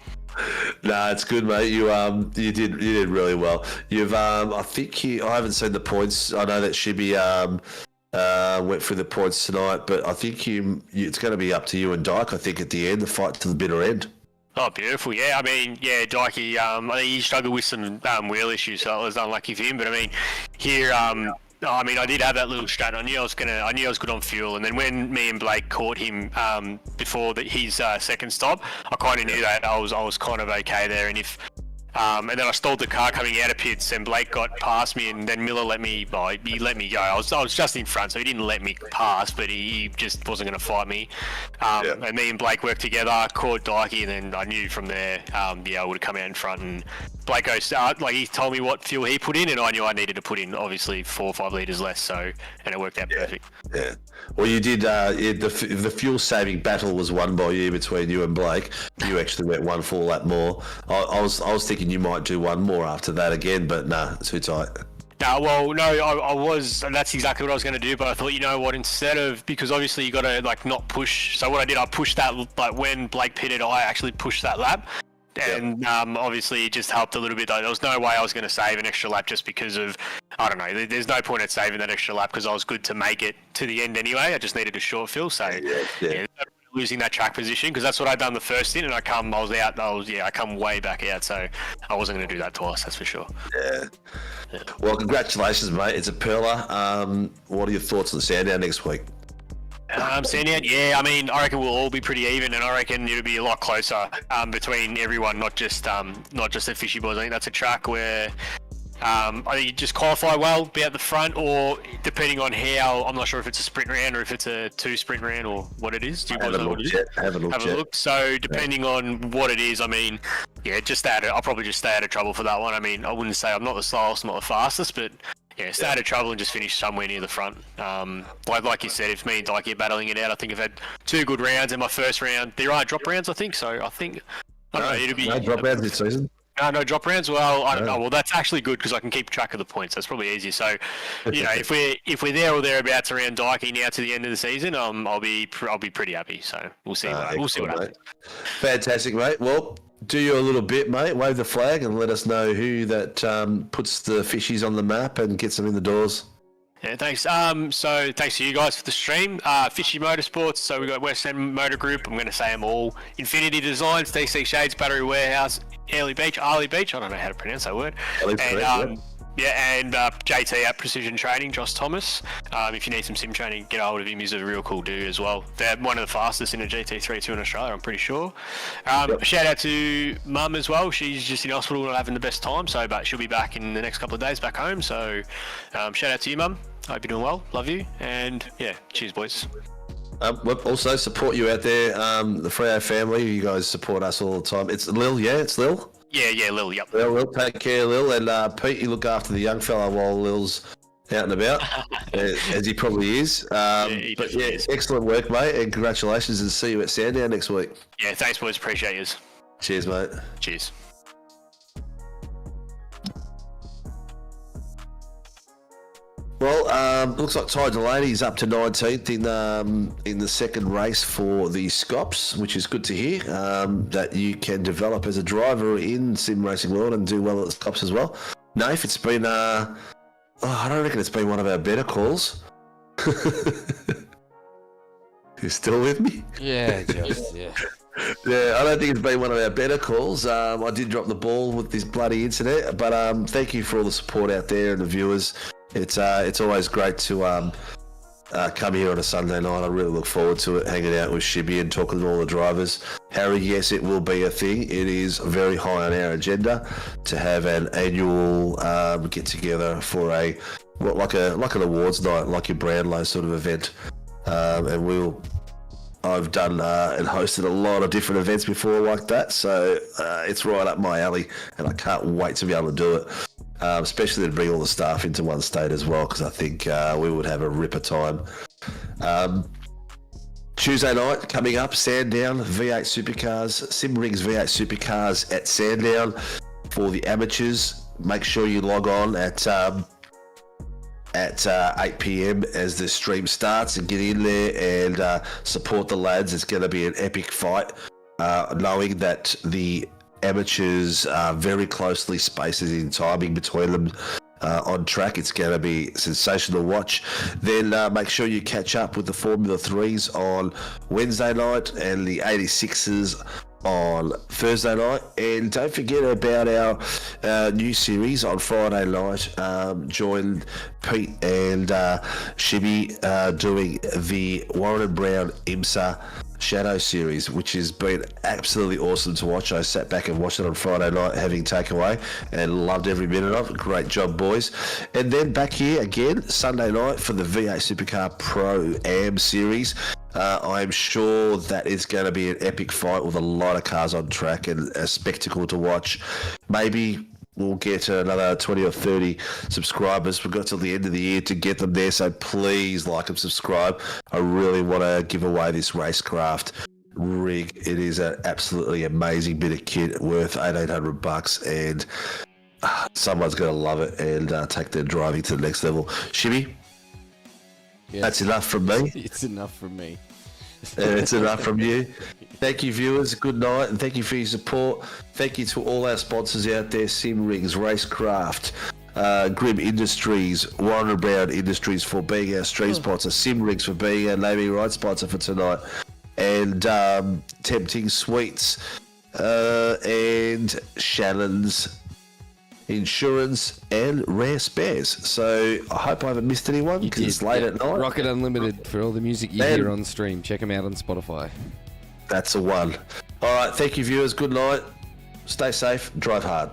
Nah, it's good, mate. You did really well. You've I haven't seen the points. I know that Shibby went through the points tonight, but I think it's going to be up to you and Dyke. I think at the end, the fight to the bitter end. Oh, beautiful. Yeah, I mean, Dykey, I think he struggled with some wheel issues, so it was unlucky for him. But I mean, here, I mean, I did have that little strat. I knew I was good on fuel, and then when me and Blake caught him before his second stop, I kind of knew that I was kind of okay there. And and then I stalled the car coming out of pits, and Blake got past me, and then Miller let me. He let me go. I was just in front, so he didn't let me pass, but he just wasn't going to fight me. And me and Blake worked together, caught Dikey, and then I knew from there, I would have come out in front. And Blake he told me what fuel he put in, and I knew I needed to put in obviously 4 or 5 litres less. So, and it worked out perfect. Yeah. Well, you did. The fuel saving battle was won by you between you and Blake. You actually went 1 full lap more. I was thinking you might do one more after that again, but nah, too tight. No, I was, and that's exactly what I was going to do. But I thought, you know what, because obviously you got to not push. So what I did, I pushed that. When Blake pitted, I actually pushed that lap. And obviously it just helped a little bit. There was no way I was going to save an extra lap just because of, I don't know, there's no point at saving that extra lap because I was good to make it to the end anyway. I just needed a short fill. So losing that track position, because that's what I'd done the first in, and I come way back out, so I wasn't going to do that twice, that's for sure. Yeah. Well, congratulations, mate. It's a pearler. What are your thoughts on the Sandown next week? Sandown, I mean, I reckon we'll all be pretty even, and I reckon it'll be a lot closer between everyone, not just the Fishy Boys. I think that's a track where I think you just qualify well, be at the front, or depending on how, I'm not sure if it's a sprint round or if it's a 2 sprint round or what it is. Do you boys know what it is? Have a look. So depending on what it is, I mean, I'll probably just stay out of trouble for that one. I mean, I wouldn't say I'm not the slowest, not the fastest, but stay out of trouble and just finish somewhere near the front. Like you said, if me and Dikey are battling it out, I think I've had 2 good rounds in my first round. There are drop rounds, I think. So I don't know, it'll be... No drop rounds this season? No drop rounds. Well, I don't know. Well, that's actually good because I can keep track of the points. That's probably easier. So, if we're there or thereabouts around Dikey now to the end of the season, I'll be pretty happy. So we'll see. We'll see what happens. Fantastic, mate. Well, do you a little bit, mate. Wave the flag and let us know who that puts the fishies on the map and gets them in the doors. Yeah, thanks. So thanks to you guys for the stream. Fishy Motorsports. So we've got West End Motor Group. I'm going to say them all. Infinity Designs, DC Shades, Battery Warehouse, Arley Beach. I don't know how to pronounce that word. And JT at Precision Training, Josh Thomas. If you need some sim training, get hold of him. He's a real cool dude as well. They're one of the fastest in a GT32 in Australia, I'm pretty sure. Shout out to Mum as well. She's just in hospital and having the best time. But she'll be back in the next couple of days back home. So shout out to you, Mum. Hope you're doing well. Love you. And cheers, boys. We'll also support you out there, the Freo family. You guys support us all the time. It's Lil, it's Lil? Yeah, Lil, yep. Lil, take care, Lil. And Pete, you look after the young fella while Lil's out and about, as he probably is. Is. Excellent work, mate, and congratulations, and see you at Sandown next week. Yeah, thanks, boys. Appreciate you. Cheers, mate. Cheers. Well, looks like Ty Delaney's up to 19th in the second race for the Scops, which is good to hear, that you can develop as a driver in sim racing world and do well at the Scops as well. Nath, it's been, I don't reckon it's been one of our better calls. You still with me? Yeah, just, yeah. Yeah, I don't think it's been one of our better calls. I did drop the ball with this bloody incident, but thank you for all the support out there and the viewers. It's always great to come here on a Sunday night. I really look forward to it, hanging out with Shibby and talking to all the drivers. Harry, yes, it will be a thing. It is very high on our agenda to have an annual get together for like an awards night, like your Brownlow sort of event. And I've done and hosted a lot of different events before like that, so it's right up my alley, and I can't wait to be able to do it. Especially to bring all the staff into one state as well, because I think we would have a ripper time. Tuesday night coming up, Sandown V8 Supercars, Simrigs V8 Supercars at Sandown for the amateurs. Make sure you log on at 8 p.m. as the stream starts and get in there and support the lads. It's going to be an epic fight, knowing that the amateurs are very closely spaced in timing between them on track. It's going to be sensational to watch. Then make sure you catch up with the Formula 3s on Wednesday night and the 86s on Thursday night, and don't forget about our new series on Friday night. Join Pete and Shibby doing the Warren and Brown IMSA Shadow series, which has been absolutely awesome to watch. I sat back and watched it on Friday night having takeaway and loved every minute of it. Great job, boys. And then back here again Sunday night for the V8 Supercar Pro-Am series. I'm sure that is going to be an epic fight with a lot of cars on track and a spectacle to watch. Maybe we'll get another 20 or 30 subscribers. We've got till the end of the year to get them there, so please like and subscribe. I really want to give away this racecraft rig. It is an absolutely amazing bit of kit worth $1,800, and someone's going to love it and take their driving to the next level. Shibby? Yes. That's enough from me. It's enough from me. It's enough from you. Thank you, viewers. Good night, and thank you for your support. Thank you to all our sponsors out there: Simrigs, Racecraft, Grim Industries, Warren and Brown Industries for being our stream sponsor, Simrigs for being our naming rights sponsor for tonight, and Tempting Sweets, and Shannon's Insurance and Rare Spares. So I hope I haven't missed anyone because it's late at night. Rocket Unlimited for all the music you hear on stream. Check them out on Spotify. That's a one. All right, thank you, viewers. Good night. Stay safe. Drive hard.